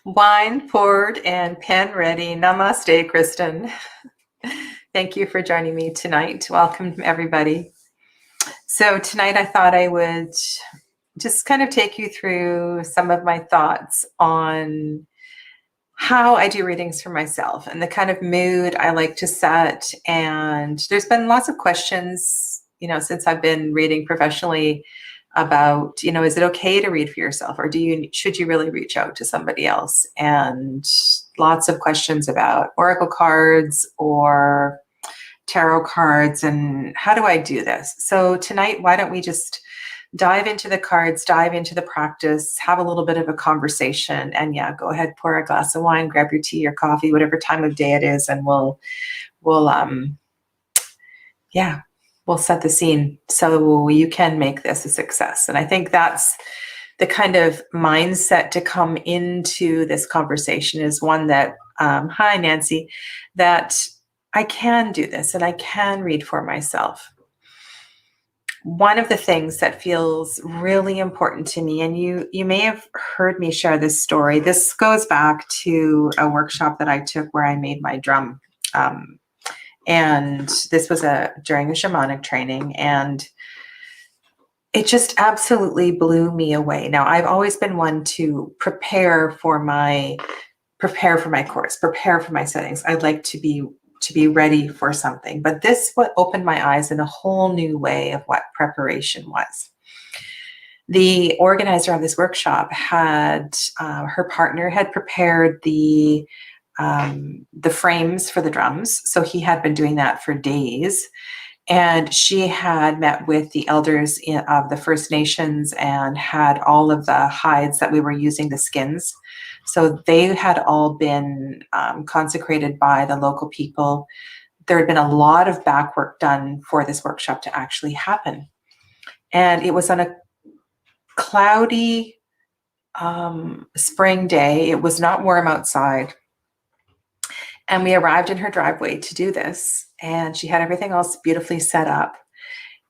Wine poured and pen ready. Namaste, Kristen. Thank you for joining me tonight. Welcome, everybody. So, tonight I thought I would just kind of take you through some of my thoughts on how I do readings for myself and the kind of mood I like to set. And there's been lots of questions, since I've been reading professionally about, is it okay to read for yourself, or should you really reach out to somebody else? And lots of questions about oracle cards or tarot cards and how do I do this? So tonight, why don't we just dive into the cards, dive into the practice, have a little bit of a conversation, and go ahead, pour a glass of wine, grab your tea or coffee, whatever time of day it is, and we'll set the scene so you can make this a success. And I think that's the kind of mindset to come into this conversation is one that, hi, Nancy, that I can do this and I can read for myself. One of the things that feels really important to me, and you may have heard me share this story. This goes back to a workshop that I took where I made my drum. And this was during a shamanic training, and it just absolutely blew me away. Now, I've always been one to prepare for my course, prepare for my settings. I'd like to be ready for something. But this what opened my eyes in a whole new way of what preparation was. The organizer of this workshop had her partner had prepared the frames for the drums. So he had been doing that for days. And she had met with the elders of the First Nations and had all of the hides that we were using, the skins. So they had all been consecrated by the local people. There had been a lot of back work done for this workshop to actually happen. And it was on a cloudy spring day. It was not warm outside. And we arrived in her driveway to do this. And she had everything else beautifully set up.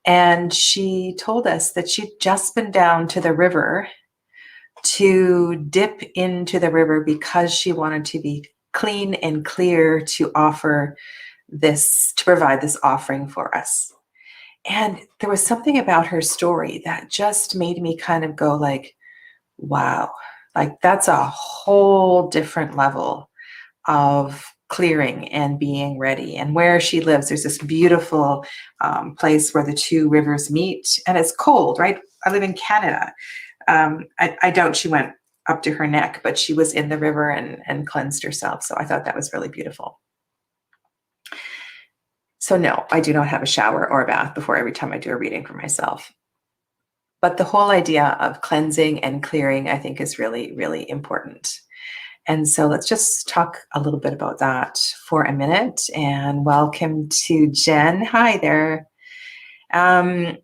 And she told us that she'd just been down to the river to dip into the river because she wanted to be clean and clear to offer this, to provide this offering for us. And there was something about her story that just made me kind of go like, wow, like that's a whole different level of clearing and being ready. And where she lives, there's this beautiful place where the two rivers meet, and it's cold, right? I live in Canada. I doubt she went up to her neck, but she was in the river and cleansed herself. So I thought that was really beautiful. So no, I do not have a shower or a bath before every time I do a reading for myself. But the whole idea of cleansing and clearing, I think, is really, really important. And so let's just talk a little bit about that for a minute. And welcome to Jen. Hi there. And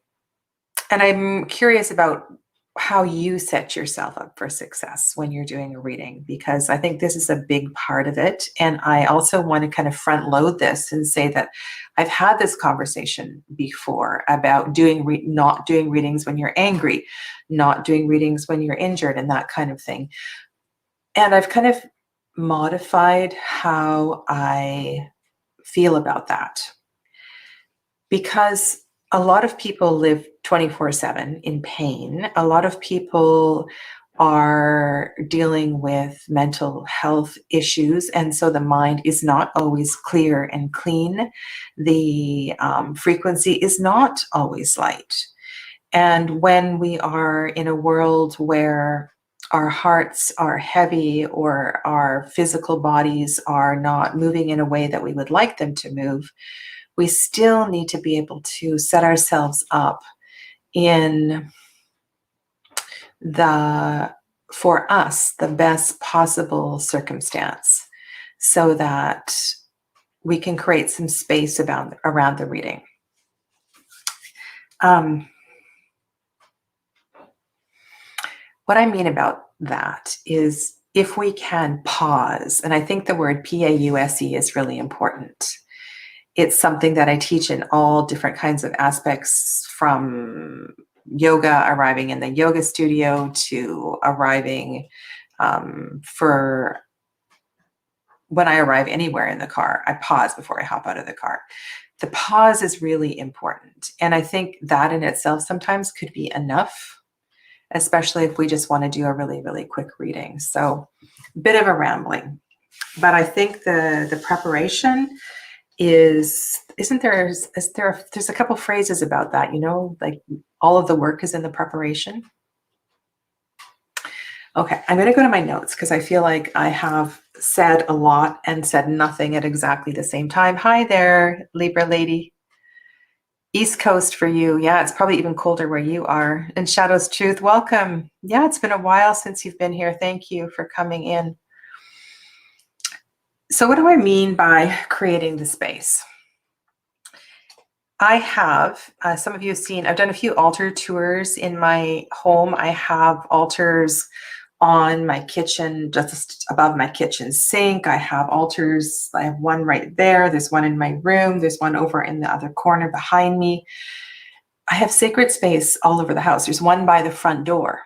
I'm curious about how you set yourself up for success when you're doing a reading, because I think this is a big part of it. And I also want to kind of front load this and say that I've had this conversation before about not doing readings when you're angry, not doing readings when you're injured, and that kind of thing. And I've kind of modified how I feel about that, because a lot of people live 24/7 in pain. A lot of people are dealing with mental health issues, and so the mind is not always clear and clean. The frequency is not always light. And when we are in a world where our hearts are heavy or our physical bodies are not moving in a way that we would like them to move, we still need to be able to set ourselves up in for us, the best possible circumstance so that we can create some space around the reading. What I mean about that is if we can pause, and I think the word PAUSE is really important. It's something that I teach in all different kinds of aspects, from yoga, arriving in the yoga studio, to arriving For when I arrive anywhere in the car, I pause before I hop out of the car. The pause is really important. And I think that in itself sometimes could be enough, especially if we just want to do a really, really quick reading. So a bit of a rambling, but I think the preparation there's a couple phrases about that, like all of the work is in the preparation. Okay, I'm going to go to my notes because I feel like I have said a lot and said nothing at exactly the same time. Hi there, Libra lady. East Coast for you. Yeah, it's probably even colder where you are. And Shadow's Truth, welcome. Yeah, it's been a while since you've been here. Thank you for coming in. So what do I mean by creating the space? I have, some of you have seen, I've done a few altar tours in my home. I have altars on my kitchen, just above my kitchen sink. I have altars. I have one right there. There's one in my room. There's one over in the other corner behind me. I have sacred space all over the house. There's one by the front door.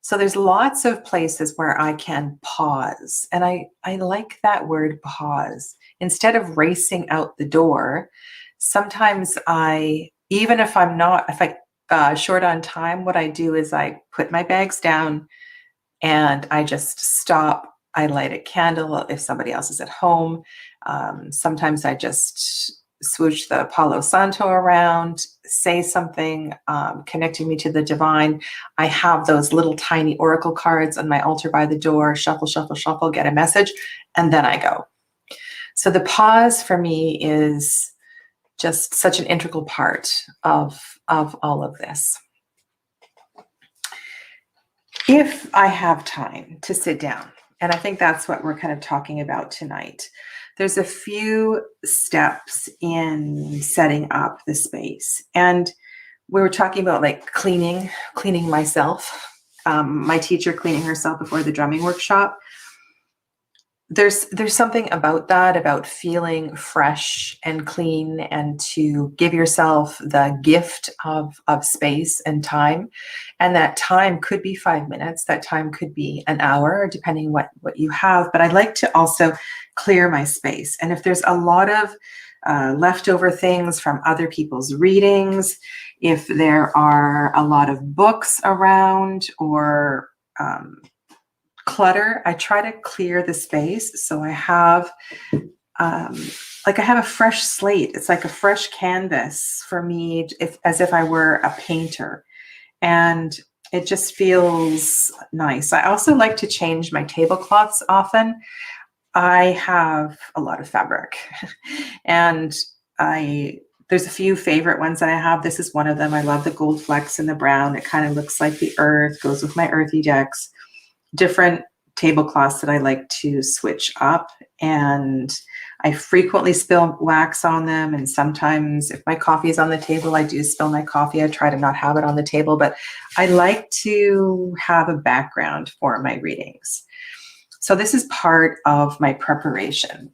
So there's lots of places where I can pause. And I like that word pause. Instead of racing out the door, sometimes even if I'm short on time, what I do is I put my bags down and I just stop. I light a candle if somebody else is at home. Sometimes I just swoosh the Palo Santo around, say something, connecting me to the divine. I have those little tiny oracle cards on my altar by the door, shuffle, shuffle, shuffle, get a message, and then I go. So the pause for me is just such an integral part of all of this. If I have time to sit down, and I think that's what we're kind of talking about tonight, there's a few steps in setting up the space. And we were talking about like cleaning myself, my teacher cleaning herself before the drumming workshop. There's something about that, about feeling fresh and clean, and to give yourself the gift of space and time. And that time could be 5 minutes, that time could be an hour, depending what you have. But I like to also clear my space. And if there's a lot of leftover things from other people's readings, if there are a lot of books around or clutter, I try to clear the space. So I have I have a fresh slate. It's like a fresh canvas for me, as if I were a painter. And it just feels nice. I also like to change my tablecloths often. I have a lot of fabric and there's a few favorite ones that I have. This is one of them. I love the gold flecks and the brown. It kind of looks like the earth, goes with my earthy decks. Different tablecloths that I like to switch up, and I frequently spill wax on them. And sometimes if my coffee is on the table, I do spill my coffee. I try to not have it on the table, but I like to have a background for my readings. So this is part of my preparation.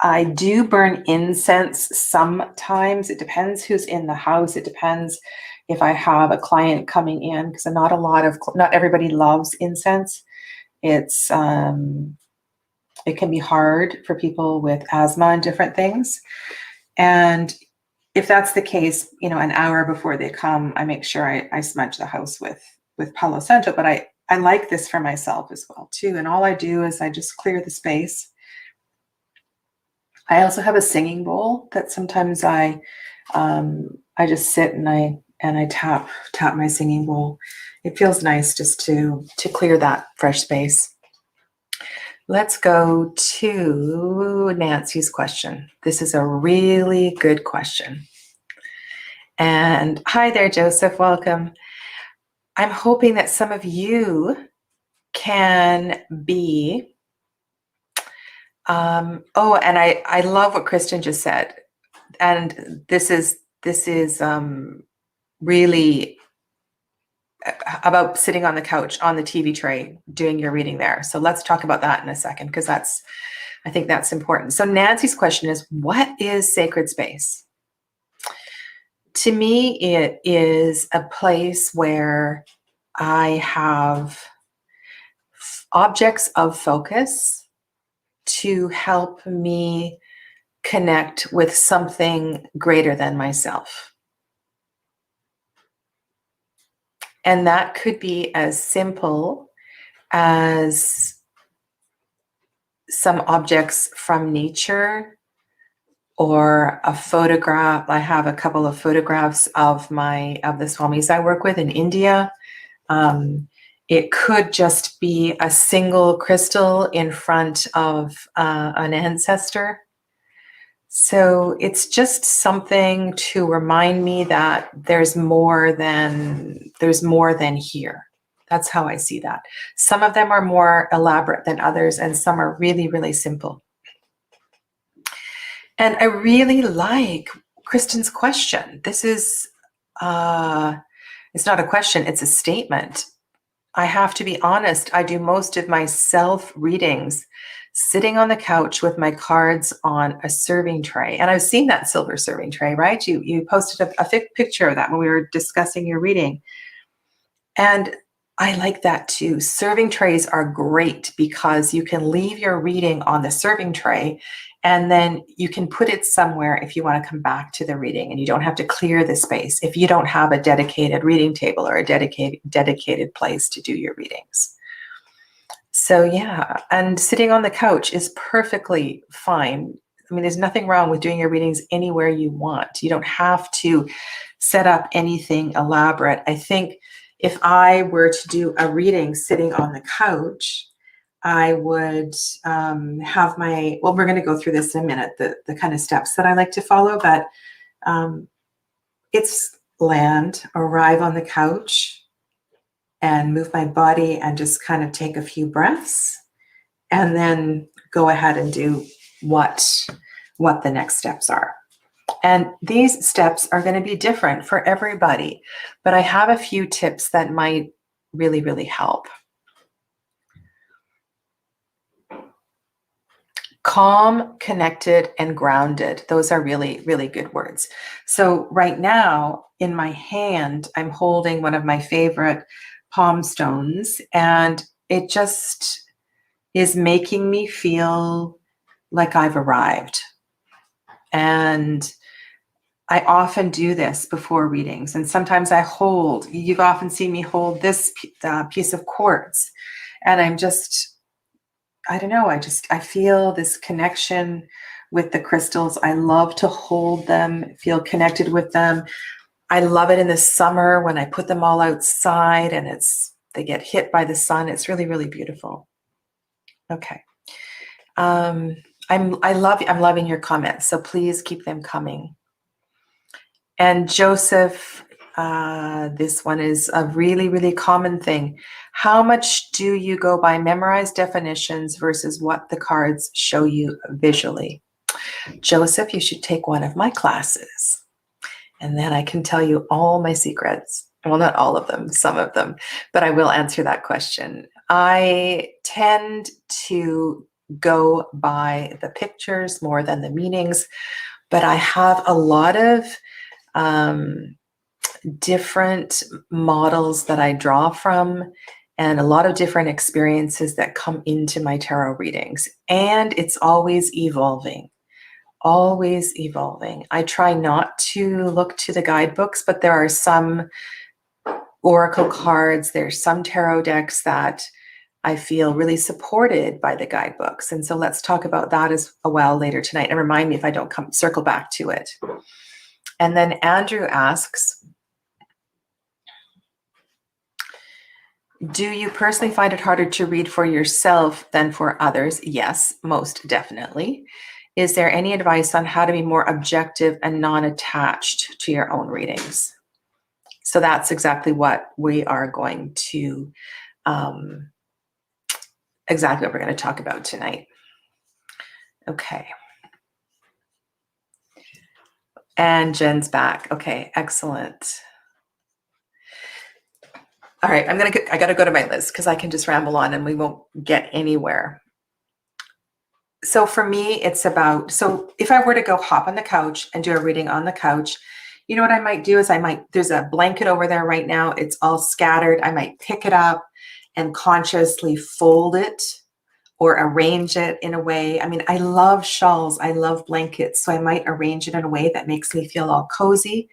I do burn incense sometimes. It depends who's in the house. It depends if I have a client coming in, because not everybody loves incense. It can be hard for people with asthma and different things. And if that's the case, an hour before they come, I make sure I smudge the house with Palo Santo. But I like this for myself as well too. And all I do is I just clear the space. I also have a singing bowl that sometimes I just sit and I tap my singing bowl. It feels nice just to clear that fresh space. Let's go to Nancy's question. This is a really good question. And hi there, Joseph, welcome. I'm hoping that some of you can be, and I love what Kristen just said. And this is really about sitting on the couch on the TV tray doing your reading there. So let's talk about that in a second, because I think that's important. So Nancy's question is, what is sacred space? To me, it is a place where I have objects of focus to help me connect with something greater than myself. And that could be as simple as some objects from nature or a photograph. I have a couple of photographs of the Swamis I work with in India. It could just be a single crystal in front of an ancestor. So it's just something to remind me that there's more than here. That's how I see that. Some of them are more elaborate than others, and some are really, really simple. And I really like Kristen's question. This is, it's not a question, it's a statement. I have to be honest, I do most of my self readings sitting on the couch with my cards on a serving tray. And I've seen that silver serving tray, right? You posted a picture of that when we were discussing your reading. And I like that too. Serving trays are great because you can leave your reading on the serving tray and then you can put it somewhere if you want to come back to the reading, and you don't have to clear the space if you don't have a dedicated reading table or a dedicated place to do your readings. So yeah, and sitting on the couch is perfectly fine. I mean, there's nothing wrong with doing your readings anywhere you want. You don't have to set up anything elaborate. I think if I were to do a reading sitting on the couch, I would have well, we're going to go through this in a minute, the kind of steps that I like to follow, but it's arrive on the couch and move my body and just kind of take a few breaths and then go ahead and do what the next steps are. And these steps are going to be different for everybody, but I have a few tips that might really, really help. Calm, connected, and grounded. Those are really, really good words. So right now in my hand, I'm holding one of my favorite palm stones, and it just is making me feel like I've arrived. And I often do this before readings, and sometimes you've often seen me hold this piece of quartz, and I'm just, I don't know, I feel this connection with the crystals. I love to hold them, feel connected with them. I love it in the summer when I put them all outside and they get hit by the sun. It's really, really beautiful. Okay. I'm loving your comments, so please keep them coming. And Joseph, this one is a really, really common thing. How much do you go by memorized definitions versus what the cards show you visually? Joseph, you should take one of my classes, and then I can tell you all my secrets. Well, not all of them, some of them, but I will answer that question. I tend to go by the pictures more than the meanings, but I have a lot of different models that I draw from and a lot of different experiences that come into my tarot readings. And it's always evolving, always evolving. I try not to look to the guidebooks, but there are some oracle cards, there's some tarot decks that I feel really supported by the guidebooks. And so let's talk about that as well later tonight. And remind me if I don't circle back to it. And then Andrew asks, do you personally find it harder to read for yourself than for others? Yes, most definitely. Is there any advice on how to be more objective and non-attached to your own readings? So that's exactly what we are going to, exactly what we're going to talk about tonight. Okay. And Jen's back. Okay, excellent. All right, I got to go to my list because I can just ramble on and we won't get anywhere. So for me, it's about, so if I were to go hop on the couch and do a reading on the couch, you know what I might do is there's a blanket over there right now. It's all scattered. I might pick it up and consciously fold it or arrange it in a way. I mean, I love shawls, I love blankets, so I might arrange it in a way that makes me feel all cozy.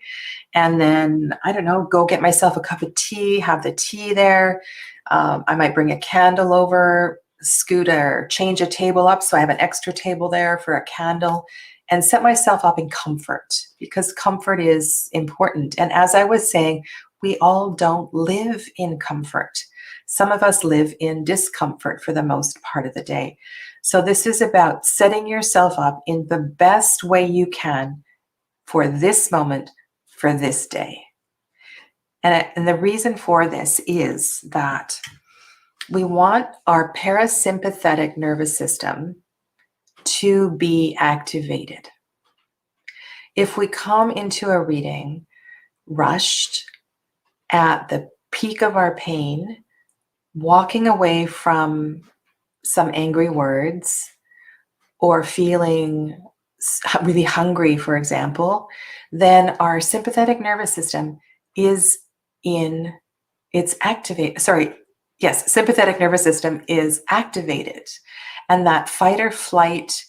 And then, I don't know, go get myself a cup of tea, have the tea there. I might bring a candle over, scoot or change a table up so I have an extra table there for a candle, and set myself up in comfort, because comfort is important. And as I was saying, we all don't live in comfort. Some of us live in discomfort for the most part of the day. So this is about setting yourself up in the best way you can for this moment, for this day. And the reason for this is that we want our parasympathetic nervous system to be activated. If we come into a reading rushed, at the peak of our pain, walking away from some angry words, or feeling really hungry, for example, then our sympathetic nervous system is sympathetic nervous system is activated. And that fight or flight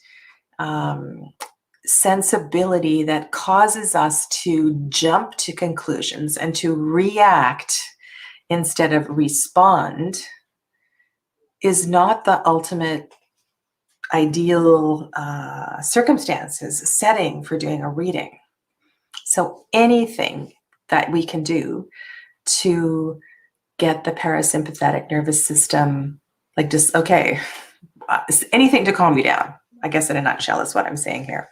sensibility that causes us to jump to conclusions and to react instead of respond is not the ultimate ideal setting for doing a reading. So anything that we can do to get the parasympathetic nervous system, like just, okay, anything to calm you down, I guess in a nutshell is what I'm saying here.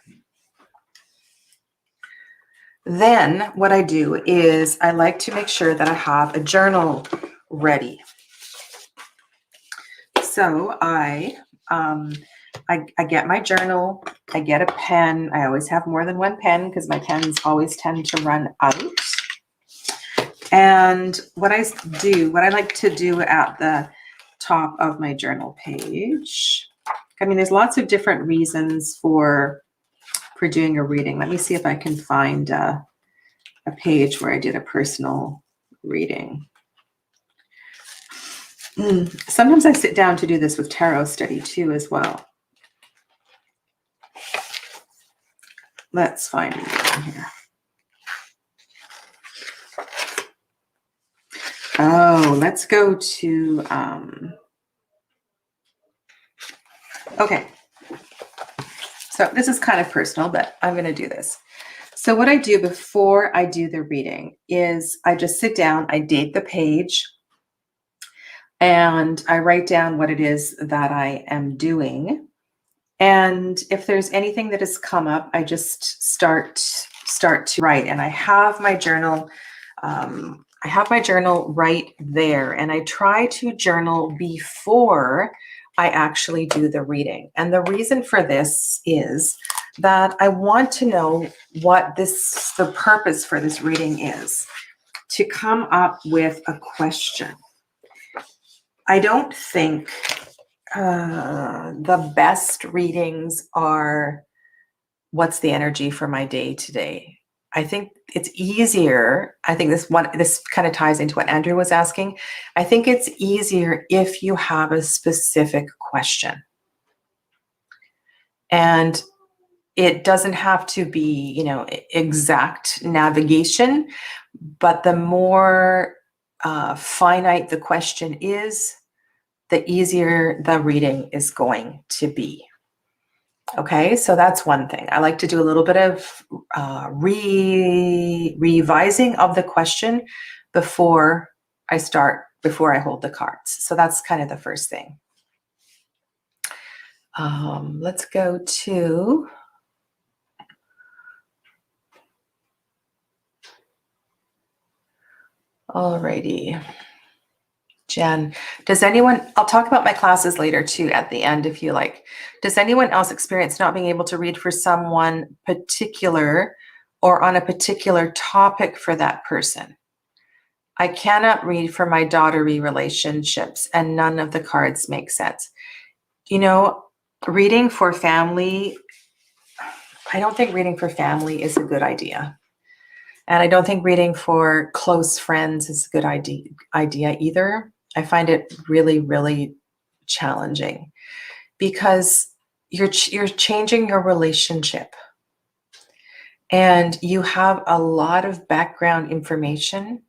Then what I do is I like to make sure that I have a journal ready. So I get my journal, I get a pen. I always have more than one pen because my pens always tend to run out. And what I like to do at the top of my journal page, I mean, there's lots of different reasons for doing a reading. Let me see if I can find a page where I did a personal reading. Sometimes I sit down to do this with tarot study too as well. Let's find it here. Oh, let's go to, okay. So this is kind of personal, but I'm going to do this. So what I do before I do the reading is I just sit down, I date the page, and I write down what it is that I am doing. And if there's anything that has come up, I just start to write. And I have my journal. I have my journal right there, and I try to journal before I actually do the reading. And the reason for this is that I want to know what the purpose for this reading is, to come up with a question. I don't think the best readings are, what's the energy for my day today? I think it's easier. I think this kind of ties into what Andrew was asking. I think it's easier if you have a specific question. And it doesn't have to be, exact navigation, but the more finite the question is, the easier the reading is going to be. Okay, so that's one thing. I like to do a little bit of revising of the question before I hold the cards. So that's kind of the first thing. Let's go to... Alrighty. Jen, I'll talk about my classes later too at the end if you like. Does anyone else experience not being able to read for someone particular or on a particular topic for that person? I cannot read for my daughter-y relationships and none of the cards make sense. Reading for family, I don't think reading for family is a good idea. And I don't think reading for close friends is a good idea either. I find it really, really challenging because you're changing your relationship, and you have a lot of background information.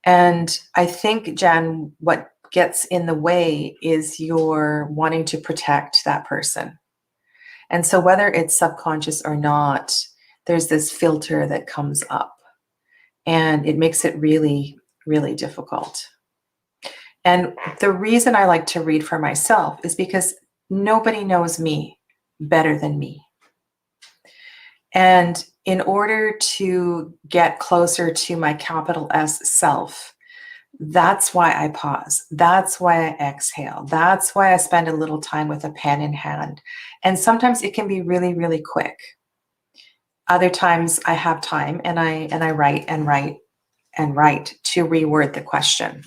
And I think, Jan, what gets in the way is your wanting to protect that person. And so whether it's subconscious or not, there's this filter that comes up, and it makes it really, really difficult. And the reason I like to read for myself is because nobody knows me better than me. And in order to get closer to my capital S self, that's why I pause. That's why I exhale. That's why I spend a little time with a pen in hand. And sometimes it can be really, really quick. Other times I have time and I write and write and write to reword the question.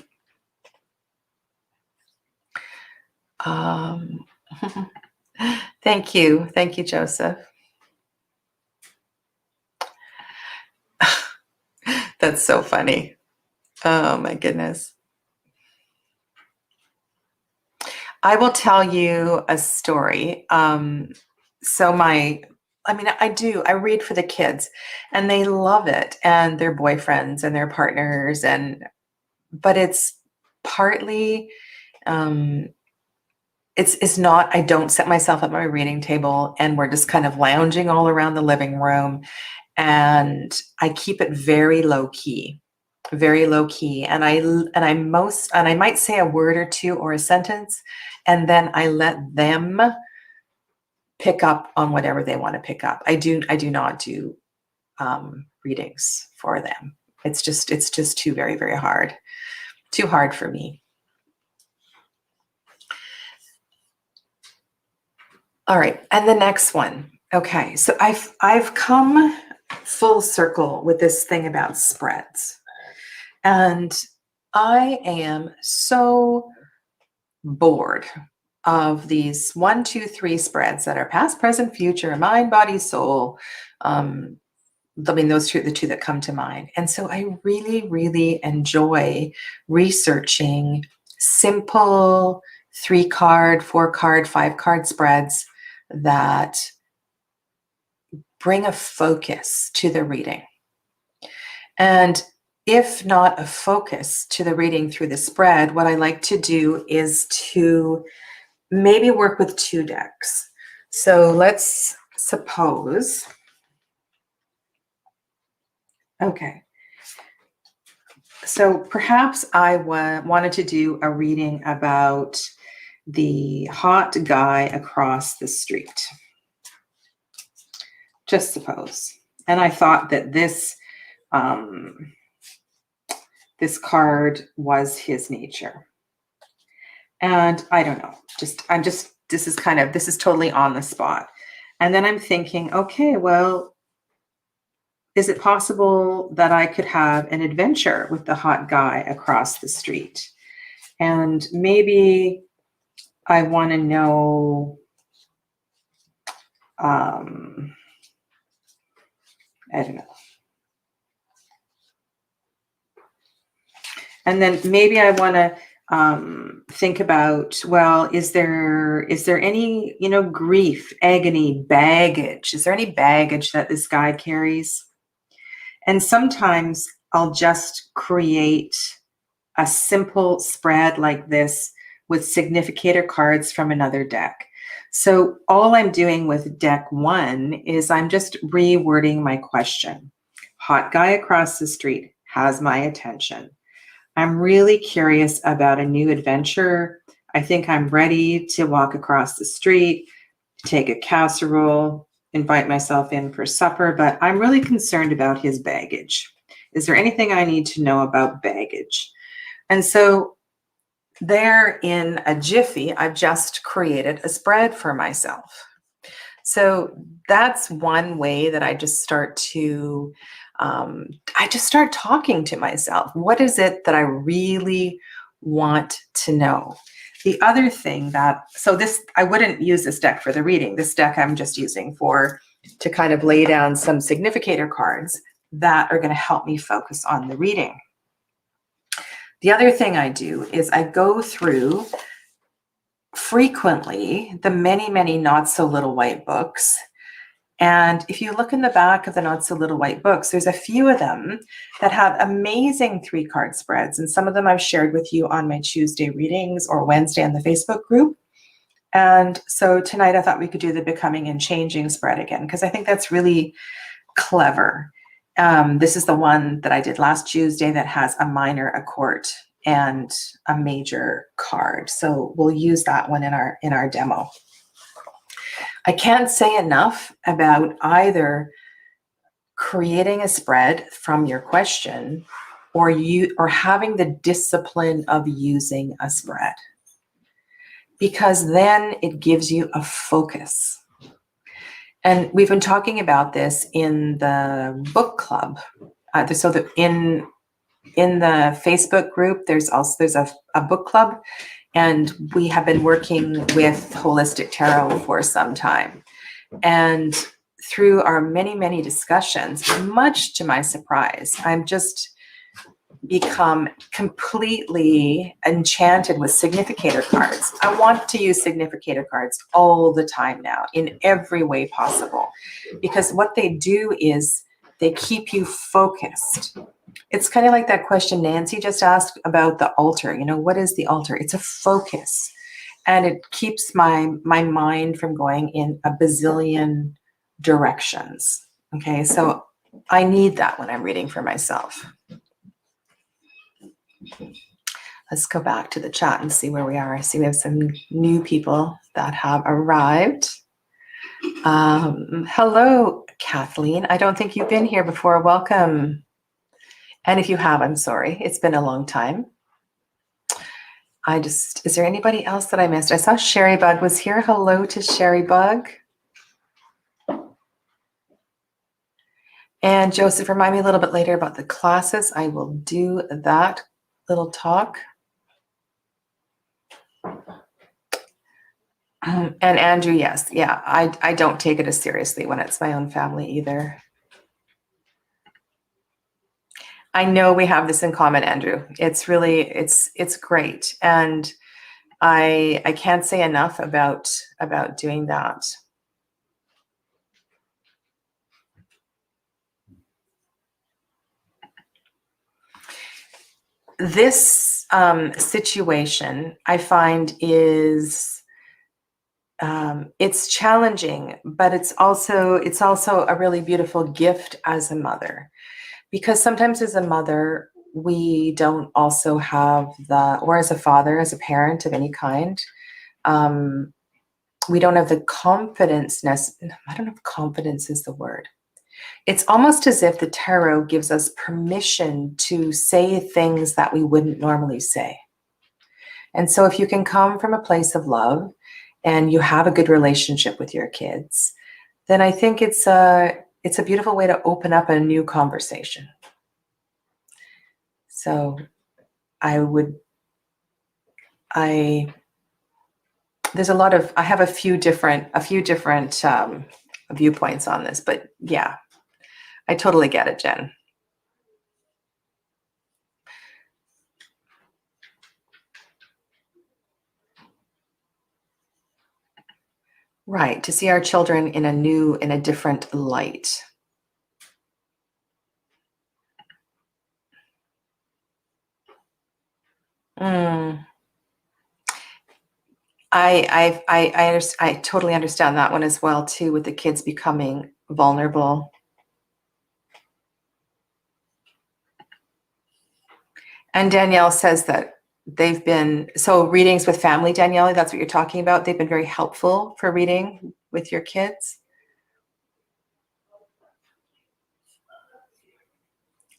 Thank you. Thank you, Joseph. That's so funny. Oh my goodness. I will tell you a story. I read for the kids and they love it, and their boyfriends and their partners, but it's partly, it's not, I don't set myself at my reading table and we're just kind of lounging all around the living room, and I keep it very low key. Very low key, and I might say a word or two or a sentence, and then I let them pick up on whatever they want to pick up. I do not do readings for them. It's just too very, very hard. Too hard for me. All right, and the next one. Okay, so I've come full circle with this thing about spreads. And I am so bored of these 1, 2, 3 spreads that are past, present, future, mind, body, soul. Those two, the two that come to mind. And so I really, really enjoy researching simple 3-card, 4-card, 5-card spreads that bring a focus to the reading. And if not a focus to the reading through the spread, what I like to do is to maybe work with 2 decks. So let's suppose, okay. So perhaps I wanted to do a reading about the hot guy across the street. Just suppose. And I thought that this card was his nature. And I don't know, this is totally on the spot. And then I'm thinking, okay, well, is it possible that I could have an adventure with the hot guy across the street? And maybe I want to know, I don't know. And then maybe I want to think about, well, is there any, grief, agony, baggage? Is there any baggage that this guy carries? And sometimes I'll just create a simple spread like this with significator cards from another deck. So all I'm doing with deck 1 is I'm just rewording my question. Hot guy across the street has my attention. I'm really curious about a new adventure. I think I'm ready to walk across the street, take a casserole, invite myself in for supper, but I'm really concerned about his baggage. Is there anything I need to know about baggage? And so there in a jiffy, I've just created a spread for myself. So that's one way that I just start to talking to myself. What is it that I really want to know? The other thing I wouldn't use this deck for the reading. This deck I'm just using to kind of lay down some significator cards that are going to help me focus on the reading. The other thing I do is I go through frequently the many, many Not So Little White books. And if you look in the back of the Not So Little White books, there's a few of them that have amazing 3-card spreads. And some of them I've shared with you on my Tuesday readings or Wednesday on the Facebook group. And so tonight I thought we could do the Becoming and Changing spread again, because I think that's really clever. This is the one that I did last Tuesday that has a minor, a court, and a major card. So we'll use that one in our demo. I can't say enough about either creating a spread from your question or having the discipline of using a spread, because then it gives you a focus. And we've been talking about this in the book club. So that in the Facebook group, there's a book club. And we have been working with Holistic Tarot for some time. And through our many, many discussions, much to my surprise, I'm just become completely enchanted with significator cards. I want to use significator cards all the time now in every way possible, because what they do is they keep you focused. It's kind of like that question Nancy just asked about the altar. What is the altar? It's a focus, and it keeps my mind from going in a bazillion directions. Okay, so I need that when I'm reading for myself. Let's go back to the chat and see where we are. I see we have some new people that have arrived. Hello, Kathleen. I don't think you've been here before. Welcome. And if you have, I'm sorry. It's been a long time. Is there anybody else that I missed? I saw Sherry Bug was here. Hello to Sherry Bug. And Joseph, remind me a little bit later about the classes. I will do that little talk. And Andrew, yes. Yeah, I don't take it as seriously when it's my own family either. I know we have this in common, Andrew. It's really, it's great. And I can't say enough about doing that. This situation I find is it's challenging, but it's also a really beautiful gift as a mother, because sometimes as a mother we don't also have or as a father, as a parent of any kind, we don't have the confidence. I don't know if confidence is the word. It's almost as if the tarot gives us permission to say things that we wouldn't normally say. And so if you can come from a place of love and you have a good relationship with your kids, then I think it's a beautiful way to open up a new conversation. So I have a few different viewpoints on this, but yeah, I totally get it, Jen. Right, to see our children in a different light. I totally understand that one as well too, with the kids becoming vulnerable. And Danielle says that they've been, so readings with family, Danielle, that's what you're talking about. They've been very helpful for reading with your kids.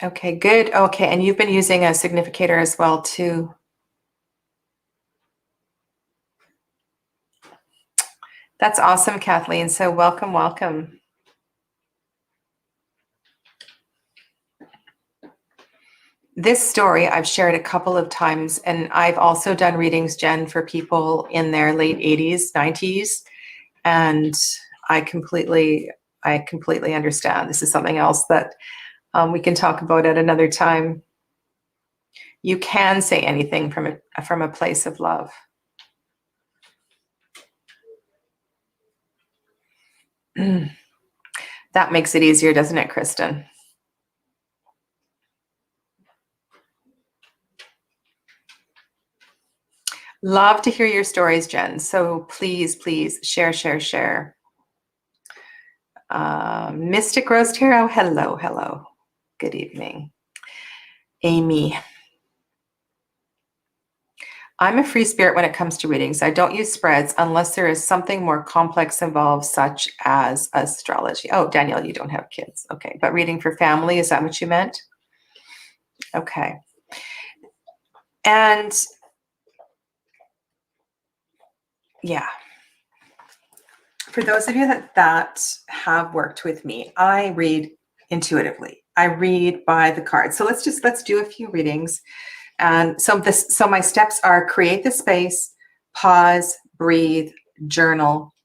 Okay, good. Okay, and you've been using a significator as well too. That's awesome, Kathleen. So welcome, welcome. This story I've shared a couple of times, and I've also done readings, Jen, for people in their late 80s, 90s, and I completely understand. This is something else that we can talk about at another time. You can say anything from a place of love. That makes it easier, doesn't it, Kristen? Love to hear your stories, Jen. So please, please share, share, share. Mystic Rose Tarot, hello, hello. Good evening. Amy. I'm a free spirit when it comes to readings. I don't use spreads unless there is something more complex involved, such as astrology. Oh, Danielle, you don't have kids. Okay, but reading for family, is that what you meant? Okay. And yeah, for those of you that have worked with me, I read intuitively. I read by the cards. So let's do a few readings. And so my steps are: create the space, pause, breathe, journal.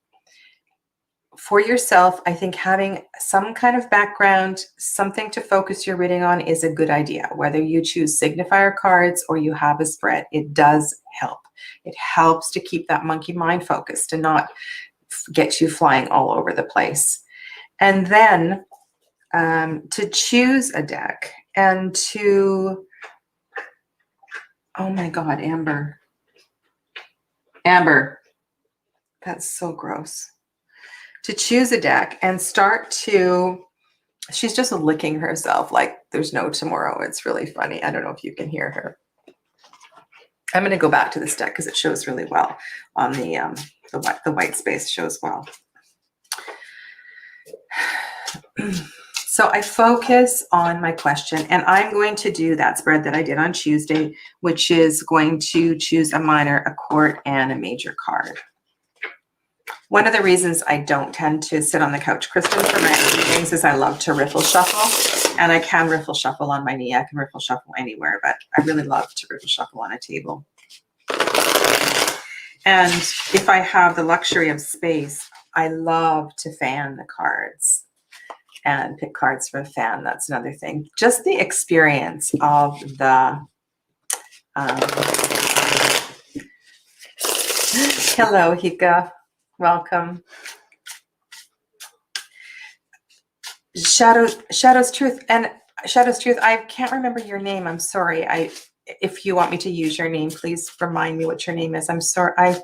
For yourself, I think having some kind of background, something to focus your reading on is a good idea. Whether you choose signifier cards or you have a spread, it does help. It helps to keep that monkey mind focused and not get you flying all over the place. And then to choose a deck and to, oh my God, Amber, that's so gross. To choose a deck and start to, she's just licking herself like there's no tomorrow. It's really funny. I don't know if you can hear her. I'm going to go back to this deck because it shows really well on the white space shows well. So I focus on my question, and I'm going to do that spread that I did on Tuesday, which is going to choose a minor, a court, and a major card. One of the reasons I don't tend to sit on the couch, Kristen, for my readings is I love to riffle shuffle, and I can riffle shuffle on my knee. I can riffle shuffle anywhere, but I really love to riffle shuffle on a table. And if I have the luxury of space, I love to fan the cards and pick cards for a fan. That's another thing. Just the experience of the hello, Hika. Welcome. Shadow's Truth. And Shadow's Truth, I can't remember your name. I'm sorry. If you want me to use your name, please remind me what your name is. I'm sorry. I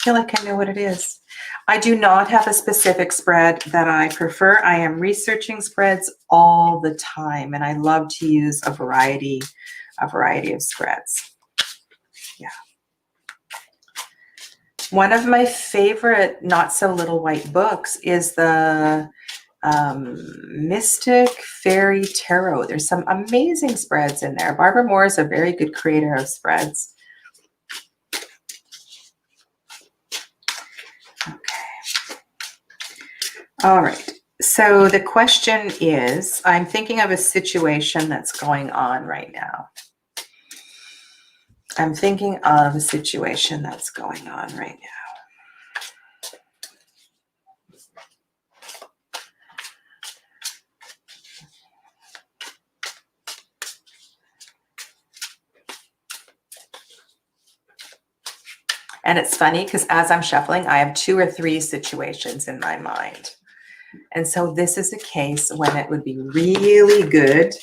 feel like I know what it is. I do not have a specific spread that I prefer. I am researching spreads all the time, and I love to use a variety of spreads. Yeah. One of my favorite Not So Little White books is the Mystic Fairy Tarot. There's some amazing spreads in there. Barbara Moore is a very good creator of spreads. Okay. All right. So the question is, I'm thinking of a situation that's going on right now. I'm thinking of a situation that's going on right now. And it's funny because as I'm shuffling, I have 2 or 3 situations in my mind. And so this is a case when it would be really good,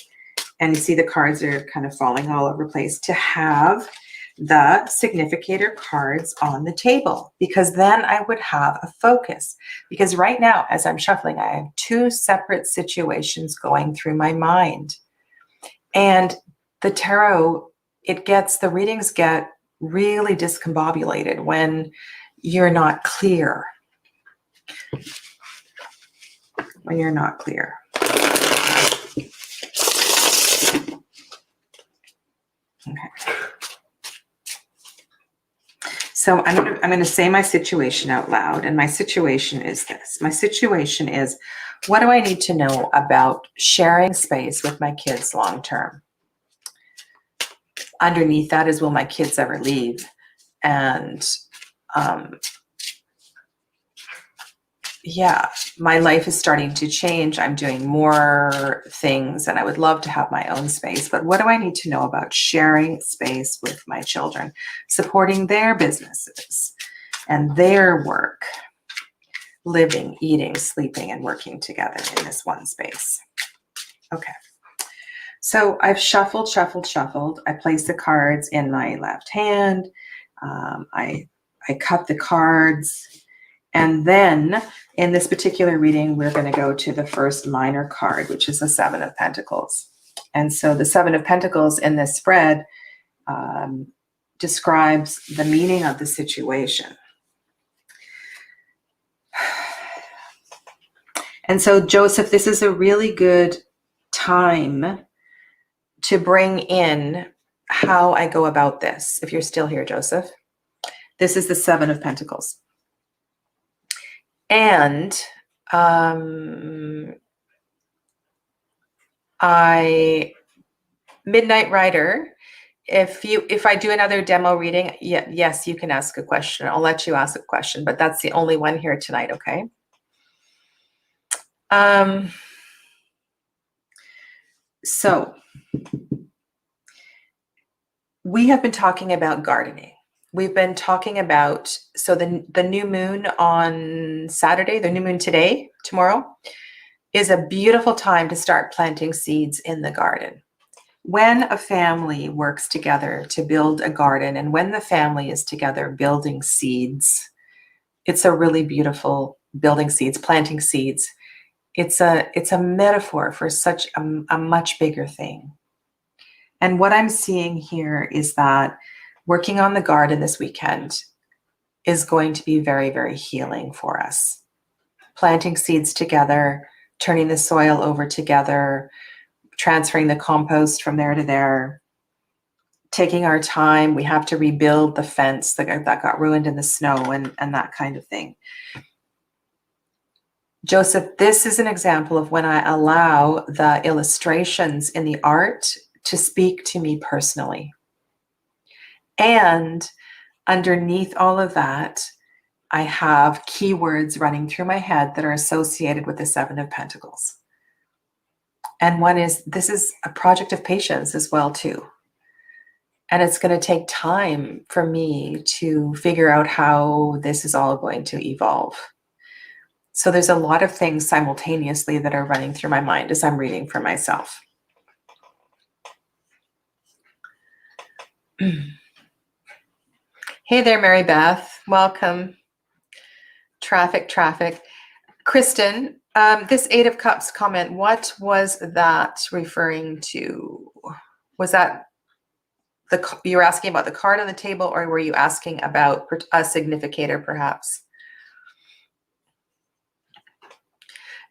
and you see the cards are kind of falling all over the place, to have the significator cards on the table, because then I would have a focus. Because right now, as I'm shuffling, I have 2 separate situations going through my mind. And the tarot, the readings get really discombobulated when you're not clear. When you're not clear. Okay. So I'm going to say my situation out loud, and my situation is this. My situation is, what do I need to know about sharing space with my kids long term? Underneath that is, will my kids ever leave? And yeah, my life is starting to change. I'm doing more things and I would love to have my own space. But what do I need to know about sharing space with my children, supporting their businesses and their work, living, eating, sleeping, and working together in this one space? Okay. So I've shuffled. I placed the cards in my left hand. I cut the cards. And then in this particular reading, we're going to go to the first minor card, which is the Seven of Pentacles. And so the Seven of Pentacles in this spread describes the meaning of the situation. And so, Joseph, this is a really good time to bring in how I go about this. If you're still here, Joseph, this is the Seven of Pentacles. And Midnight Rider, if I do another demo reading, yes, you can ask a question. I'll let you ask a question, but that's the only one here tonight, okay? So we have been talking about gardening. We've been talking about, so the new moon on Saturday, the new moon today, tomorrow, is a beautiful time to start planting seeds in the garden. When a family works together to build a garden, and when the family is together building seeds, it's a really beautiful building seeds, planting seeds. It's a metaphor for such a much bigger thing. And what I'm seeing here is that working on the garden this weekend is going to be very, very healing for us. Planting seeds together, turning the soil over together, transferring the compost from there to there, taking our time. We have to rebuild the fence that got ruined in the snow and that kind of thing. Joseph, this is an example of when I allow the illustrations in the art to speak to me personally. And underneath all of that, I have keywords running through my head that are associated with the Seven of Pentacles. And one is, this is a project of patience as well, too. And it's going to take time for me to figure out how this is all going to evolve. So there's a lot of things simultaneously that are running through my mind as I'm reading for myself. Hey there, Mary Beth. Welcome. Traffic. Kristen, this Eight of Cups comment, what was that referring to? Was that you were asking about the card on the table, or were you asking about a significator, perhaps?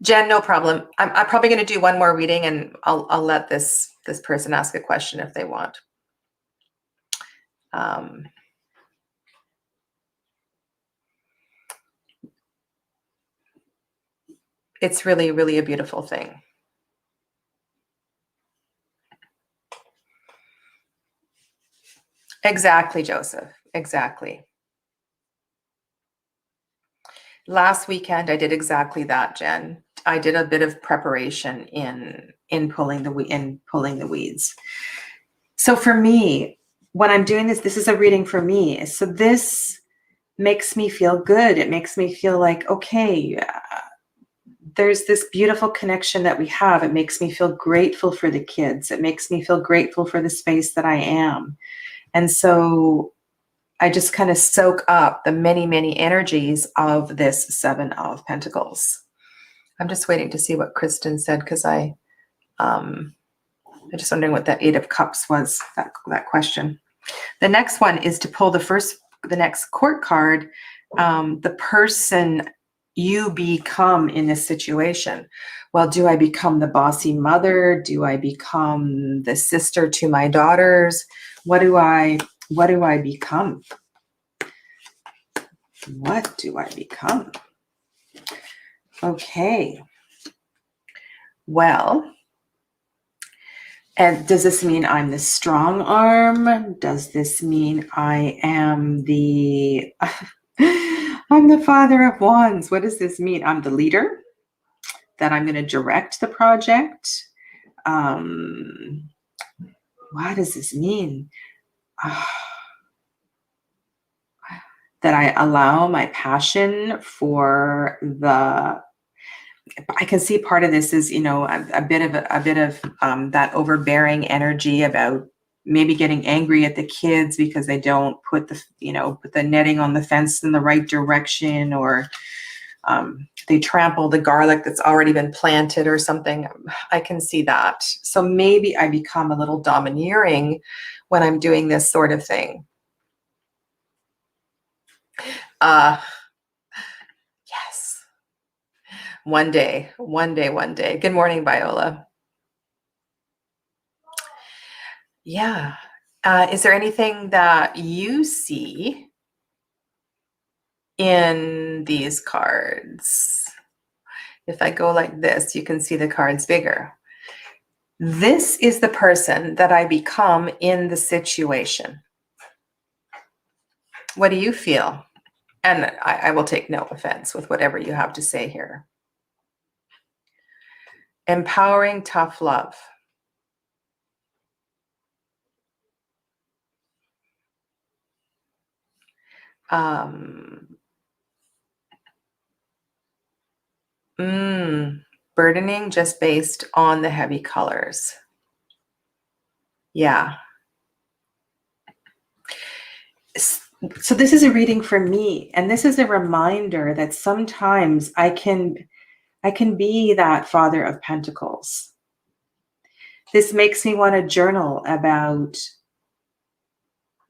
Jen, no problem. I'm probably going to do one more reading, and I'll let this person ask a question if they want. It's really, really a beautiful thing. Exactly, Joseph. Exactly. Last weekend, I did exactly that, Jen. I did a bit of preparation in pulling the weeds. So for me, when I'm doing this is a reading for me. So this makes me feel good. It makes me feel like, okay, there's this beautiful connection that we have. It makes me feel grateful for the kids. It makes me feel grateful for the space that I am. And so I just kind of soak up the many, many energies of this Seven of Pentacles. I'm just waiting to see what Kristen said, because I'm just wondering what that Eight of Cups was, that question. The next one is to pull the next court card, the person you become in this situation. Well, do I become the bossy mother? Do I become the sister to my daughters? What do I become? What do I become? Okay. Well, and does this mean I'm the strong arm? Does this mean I am the I'm the Father of Wands. What does this mean? I'm the leader, that I'm going to direct the project. What does this mean? That I allow my passion for I can see part of this is, a bit of that overbearing energy about maybe getting angry at the kids because they don't put the netting on the fence in the right direction, or they trample the garlic that's already been planted or something. I can see that. So maybe I become a little domineering when I'm doing this sort of thing. Yes. One day. Good morning, Viola. Yeah. Is there anything that you see in these cards? If I go like this, you can see the cards bigger. This is the person that I become in the situation. What do you feel? And I will take no offense with whatever you have to say here. Empowering tough love. Burdening just based on the heavy colors. Yeah. So this is a reading for me, and this is a reminder that sometimes I can be that Father of Pentacles. This makes me want to journal about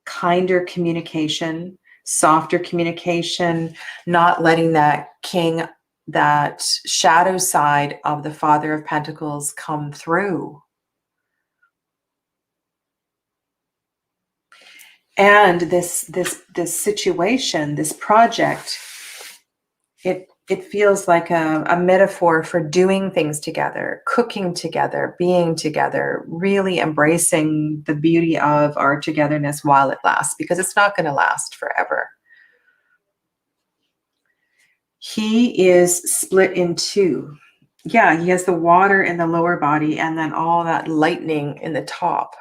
kinder communication, softer communication, not letting that shadow side of the Father of Pentacles come through. And this situation, this project, it feels like a metaphor for doing things together, cooking together, being together, really embracing the beauty of our togetherness while it lasts, because it's not going to last forever. He is split in two. Yeah, he has the water in the lower body and then all that lightning in the top.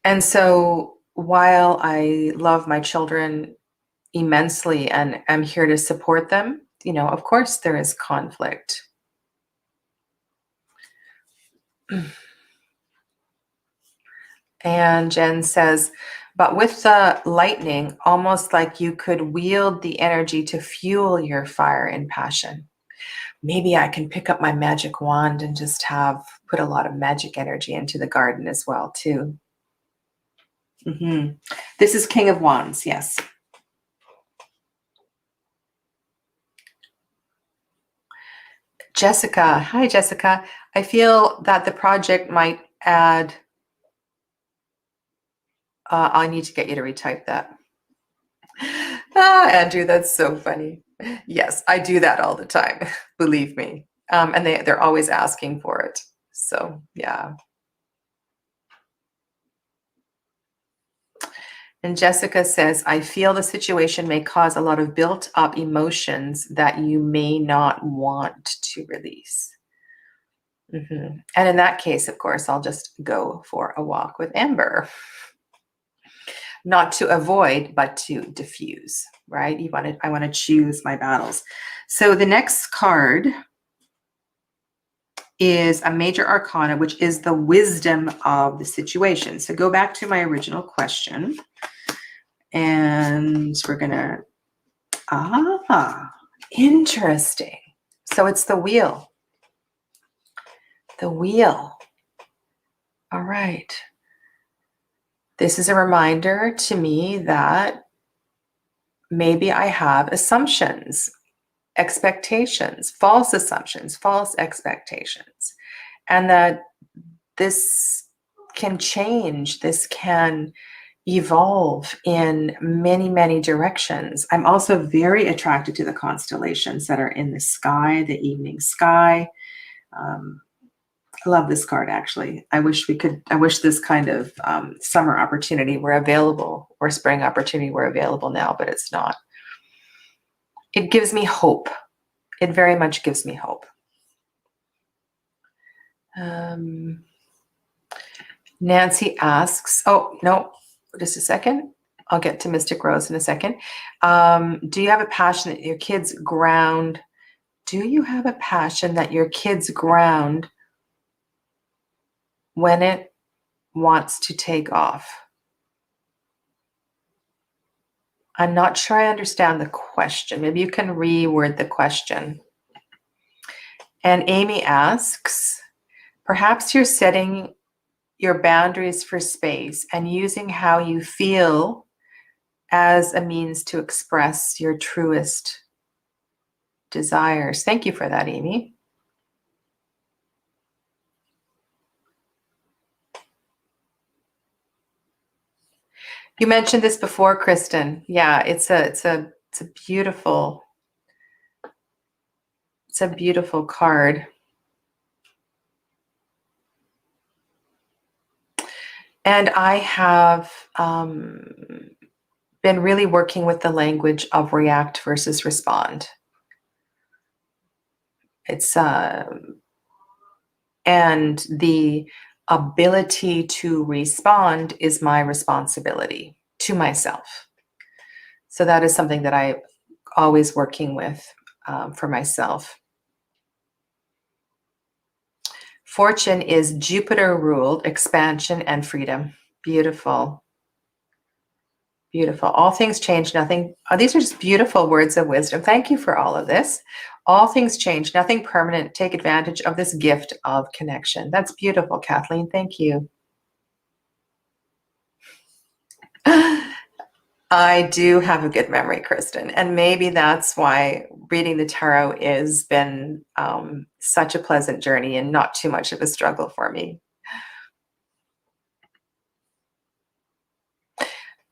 And so while I love my children immensely and I'm here to support them, of course there is conflict. And Jen says, but with the lightning, almost like you could wield the energy to fuel your fire and passion. Maybe I can pick up my magic wand and just put a lot of magic energy into the garden as well, too. This is King of Wands, yes. Jessica, hi Jessica. I feel that the project might add, I need to get you to retype that. Andrew, that's so funny. Yes, I do that all the time, believe me. And they're always asking for it. So yeah. And Jessica says, I feel the situation may cause a lot of built up emotions that you may not want to release. And in that case, of course, I'll just go for a walk with Amber. Not to avoid, but to diffuse, right? I want to choose my battles. So the next card is a major arcana, which is the wisdom of the situation. So go back to my original question. And we're going to, interesting. So it's the wheel. The wheel. All right. This is a reminder to me that maybe I have assumptions, expectations, false assumptions, false expectations, and that this can change, this can evolve in many, many directions. I'm also very attracted to the constellations that are in the sky, the evening sky. I love this card, actually. I wish this kind of summer opportunity were available, or spring opportunity were available now, but it's not. It gives me hope. It very much gives me hope. Nancy asks, oh, no, just a second. I'll get to Mystic Rose in a second. Do you have a passion that your kids ground? Do you have a passion that your kids ground when it wants to take off? I'm not sure I understand the question. Maybe you can reword the question. And Amy asks, perhaps you're setting your boundaries for space and using how you feel as a means to express your truest desires. Thank you for that, Amy. You mentioned this before, Kristen. Yeah, it's a beautiful card. And I have been really working with the language of react versus respond. It's and the ability to respond is my responsibility to myself. So that is something that I'm always working with for myself. Fortune is Jupiter ruled, expansion and freedom. Beautiful. Beautiful. All things change, nothing. These are just beautiful words of wisdom. Thank you for all of this. All things change, nothing permanent. Take advantage of this gift of connection. That's beautiful, Kathleen. Thank you. I do have a good memory, Kristen, and maybe that's why reading the tarot has been such a pleasant journey and not too much of a struggle for me.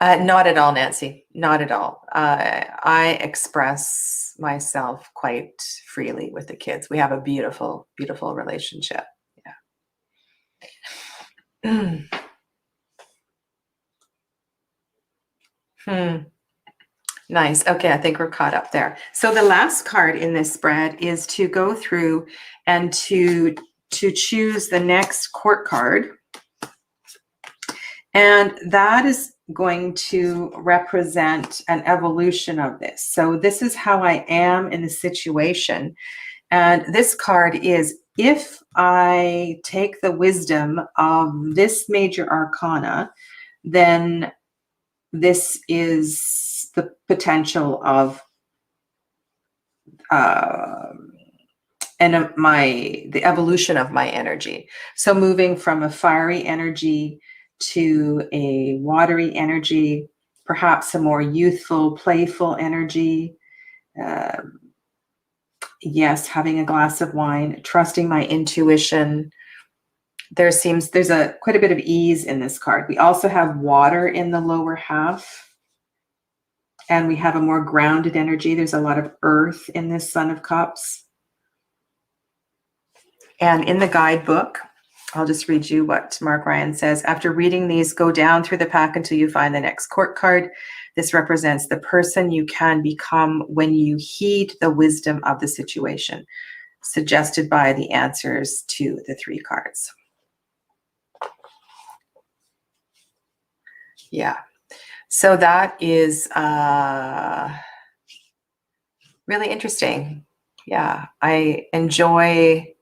Not at all, Nancy. Not at all. I express myself quite freely with the kids. We have a beautiful, beautiful relationship. Yeah. Nice. Okay, I think we're caught up there. So the last card in this spread is to go through and to choose the next court card. And that is going to represent an evolution of this. So this is how I am in the situation. And this card is, if I take the wisdom of this major arcana, then this is the potential of the evolution of my energy. So moving from a fiery energy to a watery energy, perhaps a more youthful, playful energy. Yes, having a glass of wine, trusting my intuition. There's quite a bit of ease in this card. We also have water in the lower half, and we have a more grounded energy. There's a lot of earth in this Son of Cups. And in the guidebook, I'll just read you what Mark Ryan says. After reading these, go down through the pack until you find the next court card. This represents the person you can become when you heed the wisdom of the situation, suggested by the answers to the 3 cards. Yeah. So that is really interesting. Yeah, I enjoy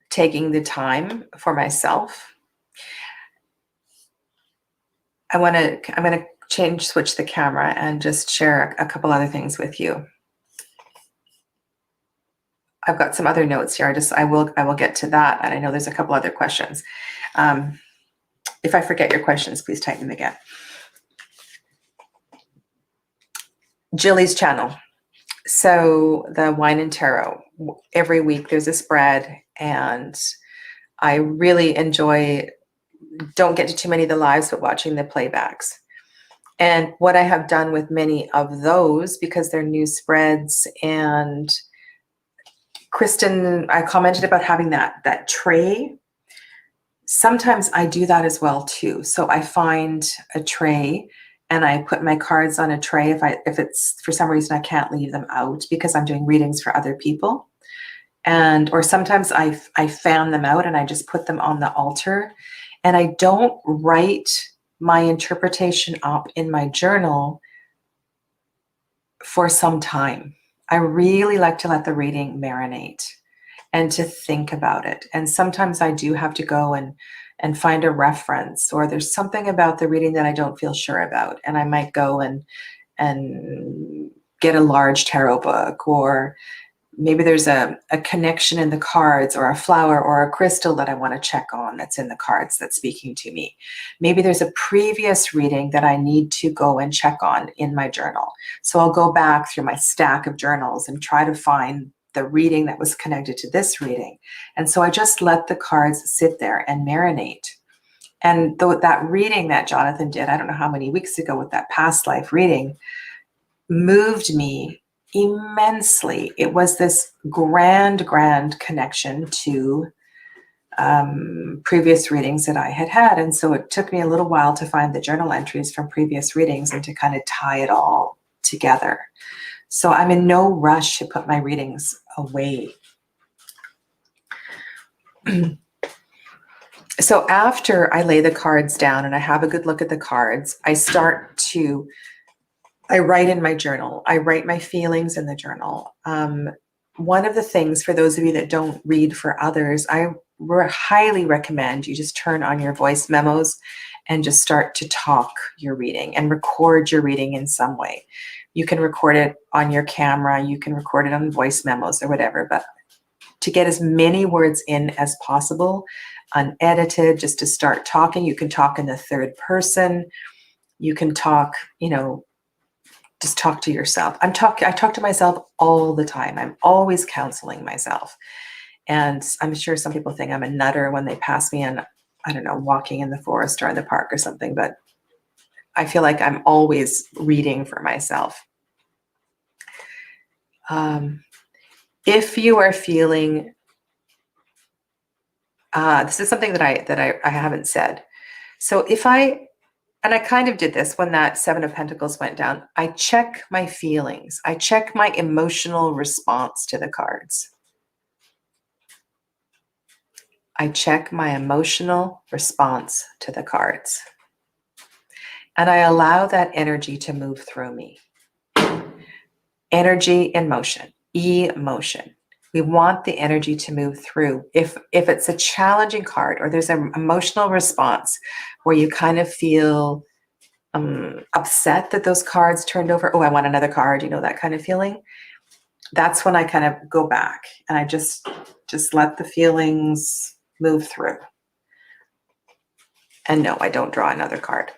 taking the time for myself. I'm going to switch the camera and just share a couple other things with you. I've got some other notes here. I will get to that, and I know there's a couple other questions. If I forget your questions, please type them again. Jilly's channel. So the Wine and Tarot, every week there's a spread, and I really enjoy, don't get to too many of the lives, but watching the playbacks. And what I have done with many of those, because they're new spreads and Kristen, I commented about having that tray. Sometimes I do that as well too. So I find a tray and I put my cards on a tray if it's for some reason I can't leave them out because I'm doing readings for other people. And or sometimes I fan them out and I just put them on the altar, and I don't write my interpretation up in my journal for some time. I really like to let the reading marinate and to think about it. And sometimes I do have to go and find a reference, or there's something about the reading that I don't feel sure about, and I might go and get a large tarot book, or maybe there's a connection in the cards, or a flower or a crystal that I want to check on that's in the cards that's speaking to me. Maybe there's a previous reading that I need to go and check on in my journal. So I'll go back through my stack of journals and try to find the reading that was connected to this reading. And so I just let the cards sit there and marinate. And that reading that Jonathan did, I don't know how many weeks ago with that past life reading, moved me immensely. It was this grand connection to previous readings that I had. And so it took me a little while to find the journal entries from previous readings and to kind of tie it all together. So I'm in no rush to put my readings away. So after I lay the cards down and I have a good look at the cards, I write in my journal. I write my feelings in the journal. One of the things, for those of you that don't read for others, I highly recommend you just turn on your voice memos and just start to talk your reading and record your reading in some way. You can record it on your camera, you can record it on voice memos or whatever, but to get as many words in as possible, unedited, just to start talking. You can talk in the third person. You can talk, just talk to yourself. I talk to myself all the time. I'm always counseling myself. And I'm sure some people think I'm a nutter when they pass me on, I don't know, walking in the forest or in the park or something, but I feel like I'm always reading for myself. If you are feeling, this is something that I haven't said. So and I kind of did this when that Seven of Pentacles went down, I check my feelings. I check my emotional response to the cards. I check my emotional response to the cards. And I allow that energy to move through me. Energy in motion, emotion. We want the energy to move through. If it's a challenging card or there's an emotional response where you kind of feel upset that those cards turned over, oh, I want another card, that kind of feeling, that's when I kind of go back and I just let the feelings move through. And no, I don't draw another card.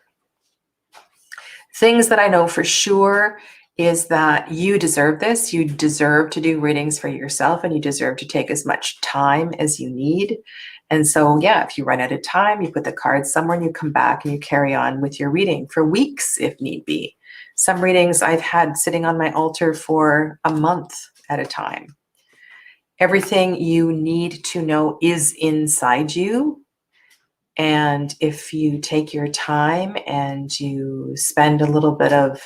Things that I know for sure is that you deserve this. You deserve to do readings for yourself, and you deserve to take as much time as you need. And so, yeah, if you run out of time, you put the cards somewhere and you come back and you carry on with your reading for weeks if need be. Some readings I've had sitting on my altar for a month at a time. Everything you need to know is inside you. And if you take your time and you spend a little bit of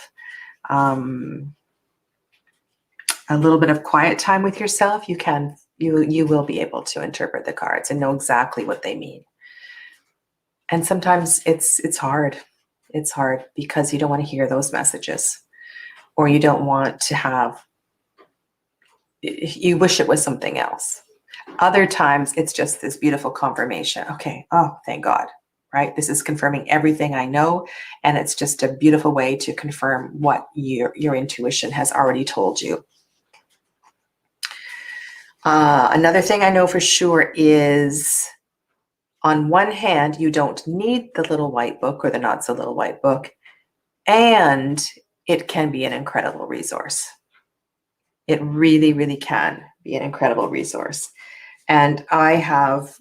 quiet time with yourself, you will be able to interpret the cards and know exactly what they mean. And sometimes it's hard. It's hard because you don't want to hear those messages, or you don't want to you wish it was something else. Other times it's just this beautiful confirmation. Okay, oh, thank God, right? This is confirming everything I know, and it's just a beautiful way to confirm what your intuition has already told you. Another thing I know for sure is, on one hand, you don't need the little white book or the not so little white book, and it can be an incredible resource. It really, really can be an incredible resource. And I have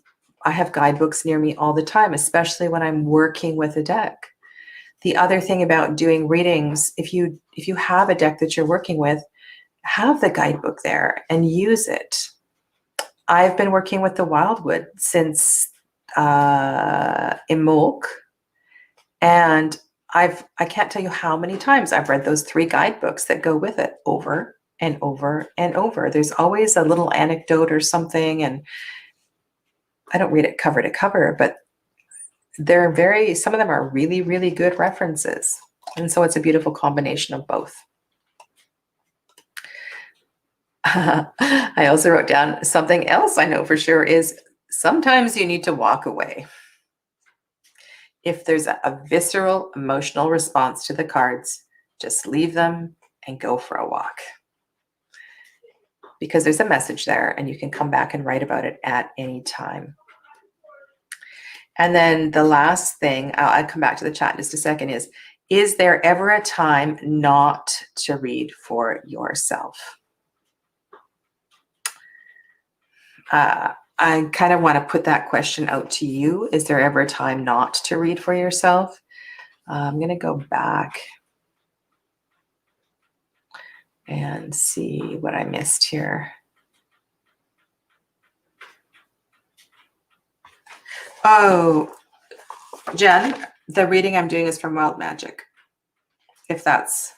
guidebooks near me all the time, especially when I'm working with a deck. The other thing about doing readings, if you have a deck that you're working with, have the guidebook there and use it. I've been working with the wildwood since Imbolc, and I can't tell you how many times I've read those 3 guidebooks that go with it over and over and over. There's always a little anecdote or something, and I don't read it cover to cover, but some of them are really, really good references. And so it's a beautiful combination of both. I also wrote down something else I know for sure is sometimes you need to walk away. If there's a visceral emotional response to the cards, just leave them and go for a walk. Because there's a message there and you can come back and write about it at any time. And then the last thing, I'll come back to the chat in just a second, is there ever a time not to read for yourself? I kind of want to put that question out to you. Is there ever a time not to read for yourself? I'm going to go back and see what I missed here. Oh, Jen, the reading I'm doing is from Wild Magic. If that's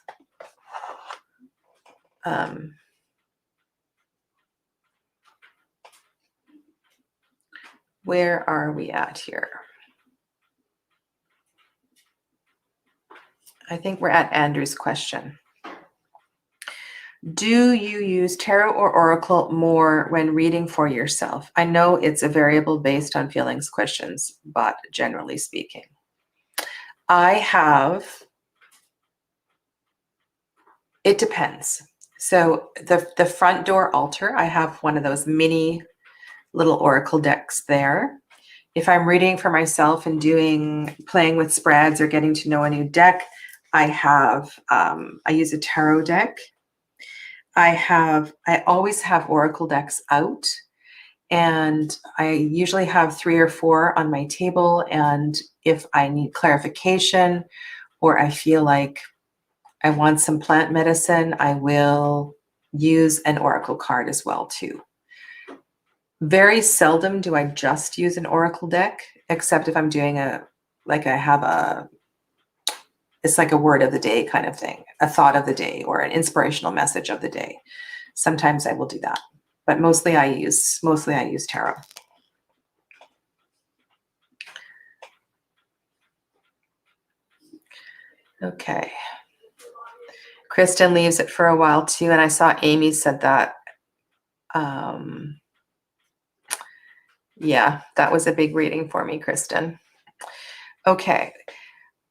where are we at here? I think we're at Andrew's question. Do you use tarot or oracle more when reading for yourself? I know it's a variable based on feelings questions, but generally speaking. It depends. So the front door altar, I have one of those mini little oracle decks there. If I'm reading for myself and playing with spreads or getting to know a new deck, I use a tarot deck. I always have oracle decks out, and I usually have 3 or 4 on my table. And if I need clarification or I feel like I want some plant medicine, I will use an oracle card as well too. Very seldom do I just use an oracle deck, except if I'm doing it's like a word of the day kind of thing, a thought of the day or an inspirational message of the day. Sometimes I will do that, but mostly I use tarot. Okay. Kristen leaves it for a while too, and I saw Amy said that. Yeah, that was a big reading for me, Kristen. Okay.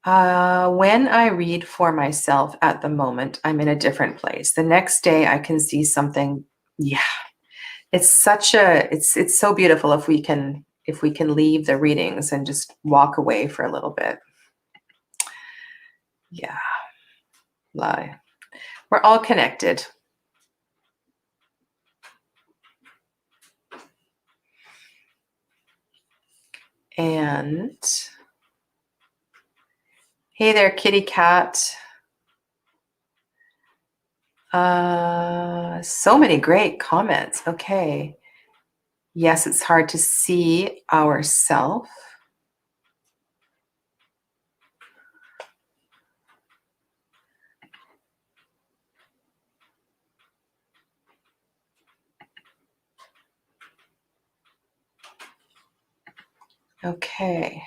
When I read for myself at the moment, I'm in a different place. The next day I can see something. Yeah. It's so beautiful if we can leave the readings and just walk away for a little bit. Yeah. Lie. We're all connected. And hey there, kitty cat. So many great comments. Okay. Yes, it's hard to see ourself. Okay.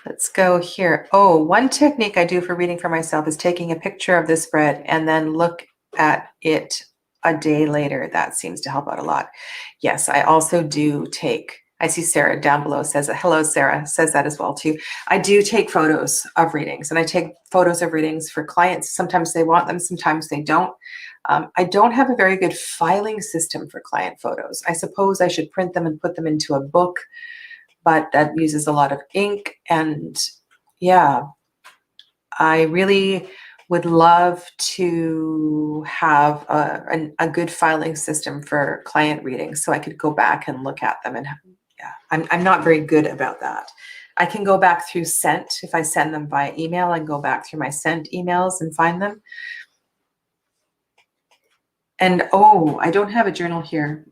Let's go here. Oh, one technique I do for reading for myself is taking a picture of the spread and then look at it a day later. That seems to help out a lot. Yes, I also do I see Sarah down below says, hello, Sarah, says that as well too. I do take photos of readings, and I take photos of readings for clients. Sometimes they want them, sometimes they don't. I don't have a very good filing system for client photos. I suppose I should print them and put them into a book, but that uses a lot of ink. And yeah, I really would love to have a good filing system for client readings so I could go back and look at them. And yeah, I'm not very good about that. I can go back through sent. If I send them via email, I can go back through my sent emails and find them. And oh, I don't have a journal here.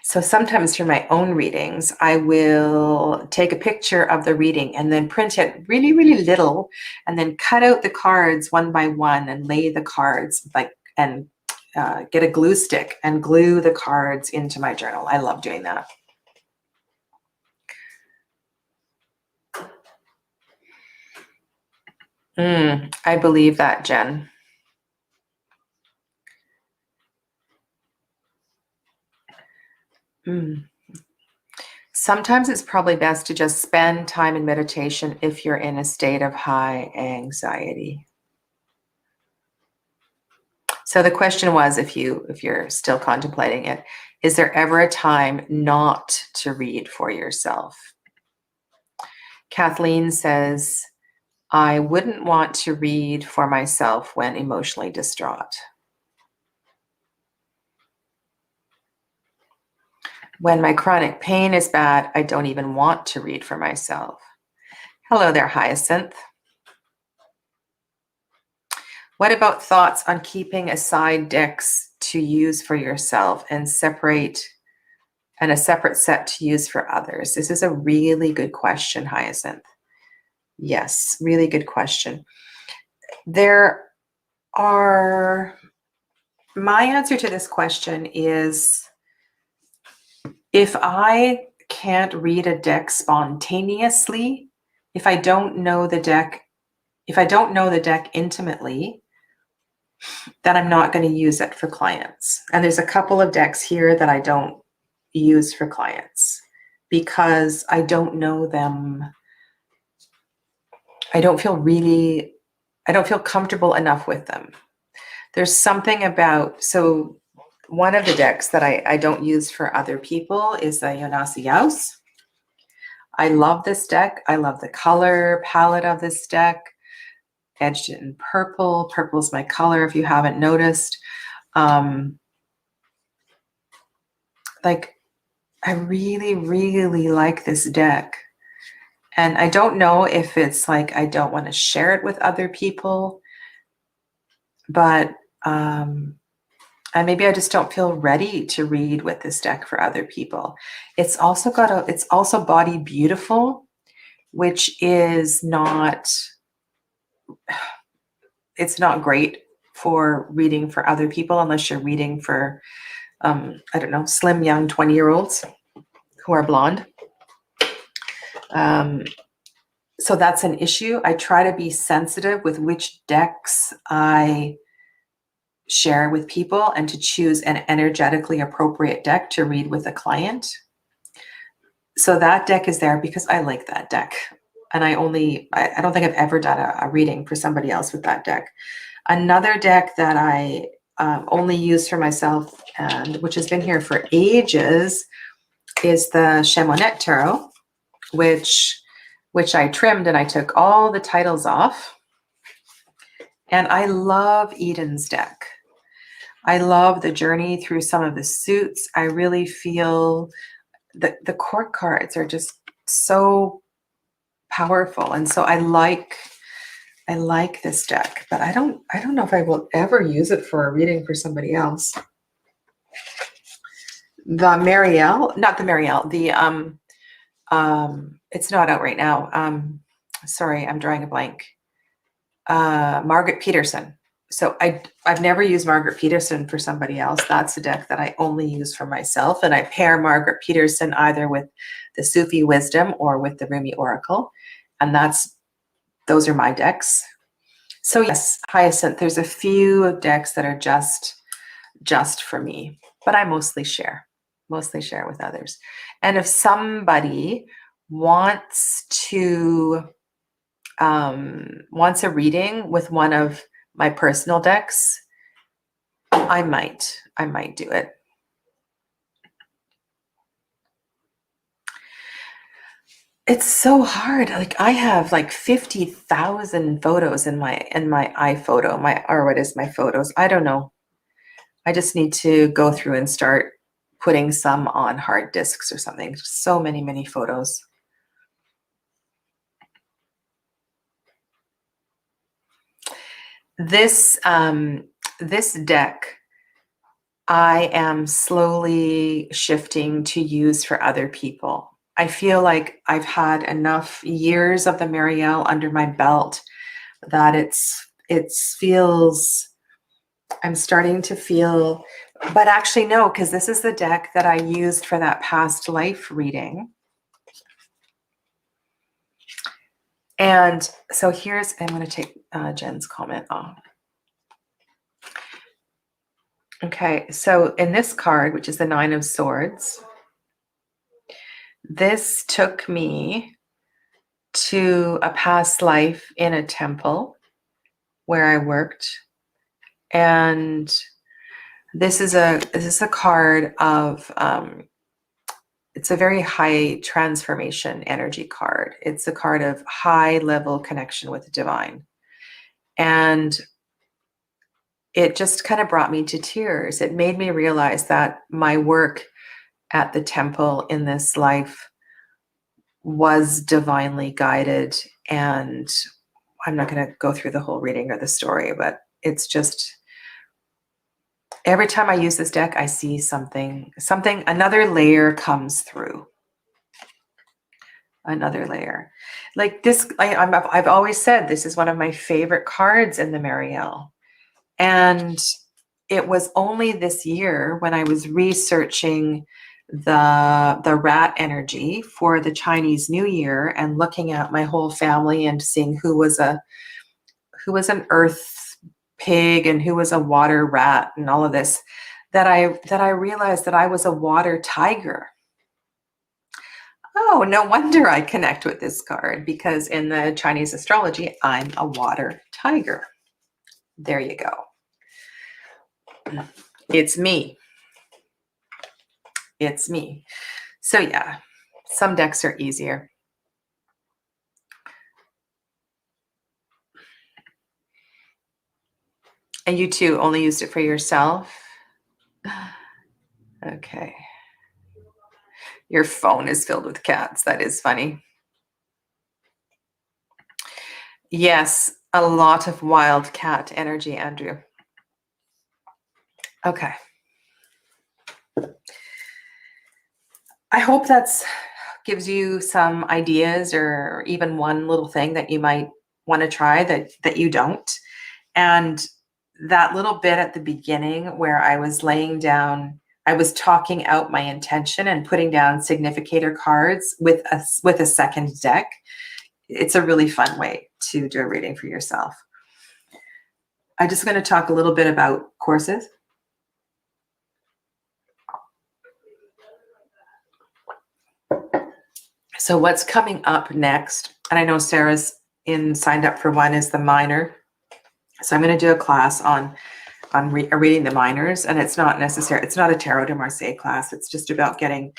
So sometimes for my own readings, I will take a picture of the reading and then print it really, really little, and then cut out the cards one by one and lay the cards and get a glue stick and glue the cards into my journal. I love doing that. I believe that, Jen. Sometimes it's probably best to just spend time in meditation if you're in a state of high anxiety. So the question was, if you're still contemplating it, is there ever a time not to read for yourself? Kathleen says, I wouldn't want to read for myself when emotionally distraught. When my chronic pain is bad, I don't even want to read for myself. Hello there, Hyacinth. What about thoughts on keeping aside decks to use for yourself and a separate set to use for others? This is a really good question, Hyacinth. Yes, really good question. My answer to this question is, if I can't read a deck spontaneously, if I don't know the deck intimately, then I'm not going to use it for clients. And there's a couple of decks here that I don't use for clients because I don't know them. I don't feel comfortable enough with them. There's something about, so one of the decks that I don't use for other people is the Yonasiyaus. I love this deck. I love the color palette of this deck. Edged it in purple. Purple is my color, if you haven't noticed. I really, really like this deck. And I don't know if it's like I don't want to share it with other people, but maybe I just don't feel ready to read with this deck for other people. It's also body beautiful, which is not, it's not great for reading for other people unless you're reading for, I don't know, slim young 20-year-olds who are blonde. So that's an issue. I try to be sensitive with which decks I share with people and to choose an energetically appropriate deck to read with a client. So that deck is there because I like that deck. And I don't think I've ever done a reading for somebody else with that deck. Another deck that I only use for myself, and which has been here for ages, is the Chamonix Tarot, which I trimmed and I took all the titles off. And I love Eden's deck. I love the journey through some of the suits. I really feel that the court cards are just so powerful. And so I like this deck, but I don't know if I will ever use it for a reading for somebody else. The Marielle, not the Marielle, it's not out right now. Sorry, I'm drawing a blank. Margaret Peterson. So I've never used Margaret Peterson for somebody else. That's a deck that I only use for myself. And I pair Margaret Peterson either with the Sufi Wisdom or with the Rumi Oracle. And those are my decks. So yes, Hyacinth, there's a few decks that are just for me, but I mostly share with others. And if somebody wants a reading with one of my personal decks, I might do it. It's so hard. Like I have like 50,000 photos in my iPhoto, my photos. I don't know. I just need to go through and start putting some on hard disks or something. So many photos. This deck, I am slowly shifting to use for other people. I feel like I've had enough years of the Marielle under my belt that it feels, I'm starting to feel, but actually no, because this is the deck that I used for that past life reading. And so here's, I'm going to take Jen's comment off. Okay, so in this card, which is the Nine of Swords, this took me to a past life in a temple where I worked. And this is a card of, it's a very high transformation energy card. It's a card of high level connection with the divine. And it just kind of brought me to tears. It made me realize that my work at the temple in this life was divinely guided. And I'm not going to go through the whole reading or the story, but it's just, every time I use this deck, I see something, another layer comes through. Another layer. Like this, I've always said this is one of my favorite cards in the Marielle. And it was only this year when I was researching the rat energy for the Chinese New Year and looking at my whole family and seeing who was an earth pig and who was a water rat and all of this, that I realized that I was a water tiger. Oh, no wonder I connect with this card, because in the Chinese astrology, I'm a water tiger. There you go. It's me. It's me. So yeah, some decks are easier. And you too only used it for yourself? Okay. Your phone is filled with cats. That is funny. Yes, a lot of wild cat energy, Andrew. Okay. I hope that's gives you some ideas, or even one little thing that you might want to try that you don't. And that little bit at the beginning where I was laying down, I was talking out my intention and putting down significator cards with a second deck. It's a really fun way to do a reading for yourself. I'm just going to talk a little bit about courses. So what's coming up next, and I know Sarah's signed up for one, is the minor. So I'm going to do a class on reading the minors, and it's not necessary. It's not a Tarot de Marseille class. It's just about getting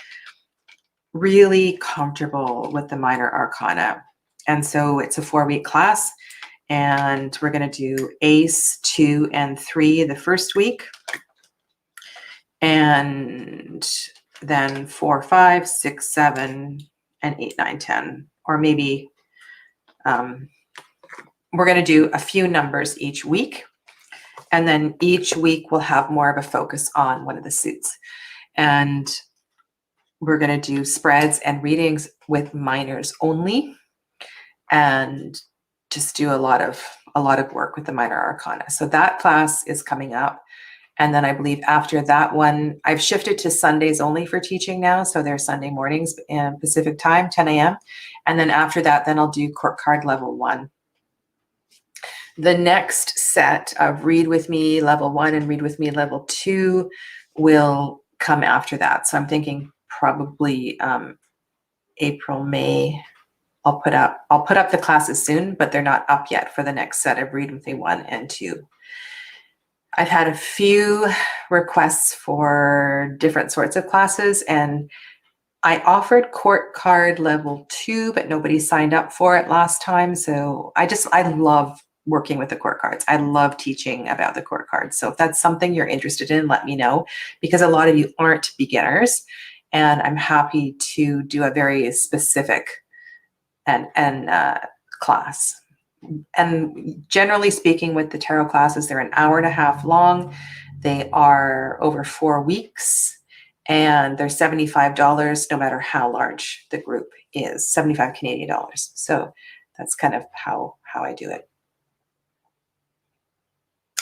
really comfortable with the minor arcana. And so it's a 4-week class, and we're going to do Ace, 2, and 3 the first week, and then 4, 5, 6, 7, and 8, 9, 10, or maybe we're going to do a few numbers each week, and then each week we'll have more of a focus on one of the suits. And we're going to do spreads and readings with minors only, and just do a lot of work with the minor arcana. So that class is coming up. And then I believe after that one, I've shifted to Sundays only for teaching now. So they're Sunday mornings in Pacific time, 10 a.m. And then after that, then I'll do court card level 1. The next set of Read With Me level 1 and Read With Me level 2 will come after that. So I'm thinking probably April, May. I'll put up the classes soon, but they're not up yet for the next set of Read With Me 1 and 2. I've had a few requests for different sorts of classes, and I offered court card level 2, but nobody signed up for it last time. So I love working with the court cards. I love teaching about the court cards. So if that's something you're interested in, let me know, because a lot of you aren't beginners, and I'm happy to do a very specific and class. And generally speaking, with the tarot classes, they're an hour and a half long. They are over 4 weeks, and they're $75 no matter how large the group is, 75 Canadian dollars. So that's kind of how I do it.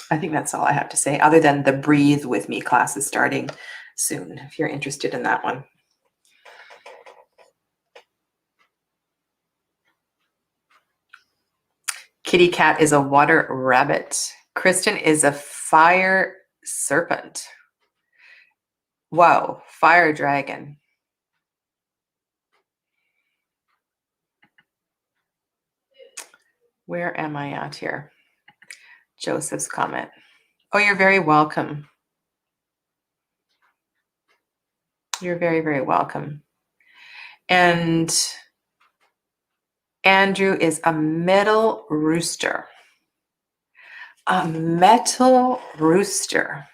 I think that's all I have to say, other than the Breathe With Me class is starting soon, if you're interested in that one. Kitty Cat is a water rabbit. Kristen is a fire serpent. Whoa, fire dragon. Where am I at here? Joseph's comment. Oh, you're very welcome. You're very, very welcome. And Andrew is a metal rooster. A metal rooster.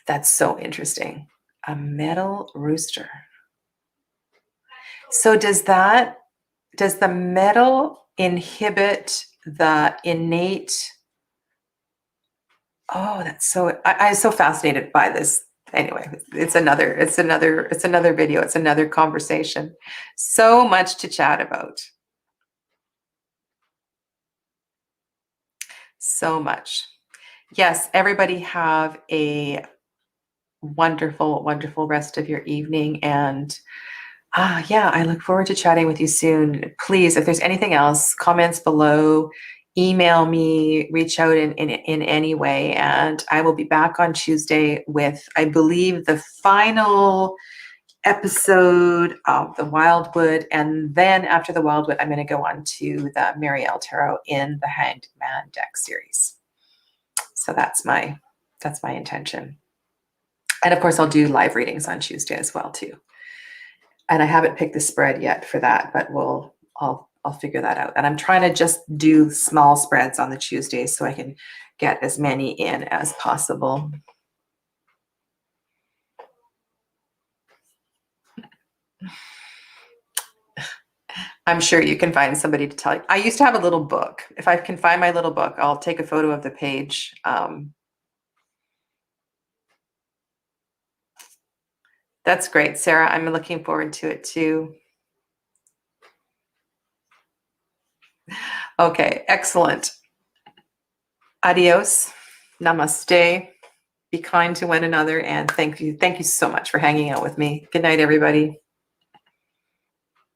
That's so interesting. A metal rooster. So does the metal inhibit the innate? Oh, that's so, I'm so fascinated by this. Anyway, it's another video. It's another conversation. So much to chat about. So much. Yes, everybody have a wonderful, wonderful rest of your evening. And yeah, I look forward to chatting with you soon. Please, if there's anything else, comments below, email me, reach out in any way. And I will be back on Tuesday with, I believe, the final episode of the Wildwood. And then after the Wildwood, I'm going to go on to the Marielle Tarot in the Hanged Man deck series. So that's my intention. And of course, I'll do live readings on Tuesday as well too. And I haven't picked the spread yet for that, but I'll figure that out. And I'm trying to just do small spreads on the Tuesdays so I can get as many in as possible. I'm sure you can find somebody to tell you. I used to have a little book. If I can find my little book, I'll take a photo of the page. That's great, Sarah. I'm looking forward to it too. Okay, excellent. Adios. Namaste. Be kind to one another, and thank you so much for hanging out with me. Good night, everybody.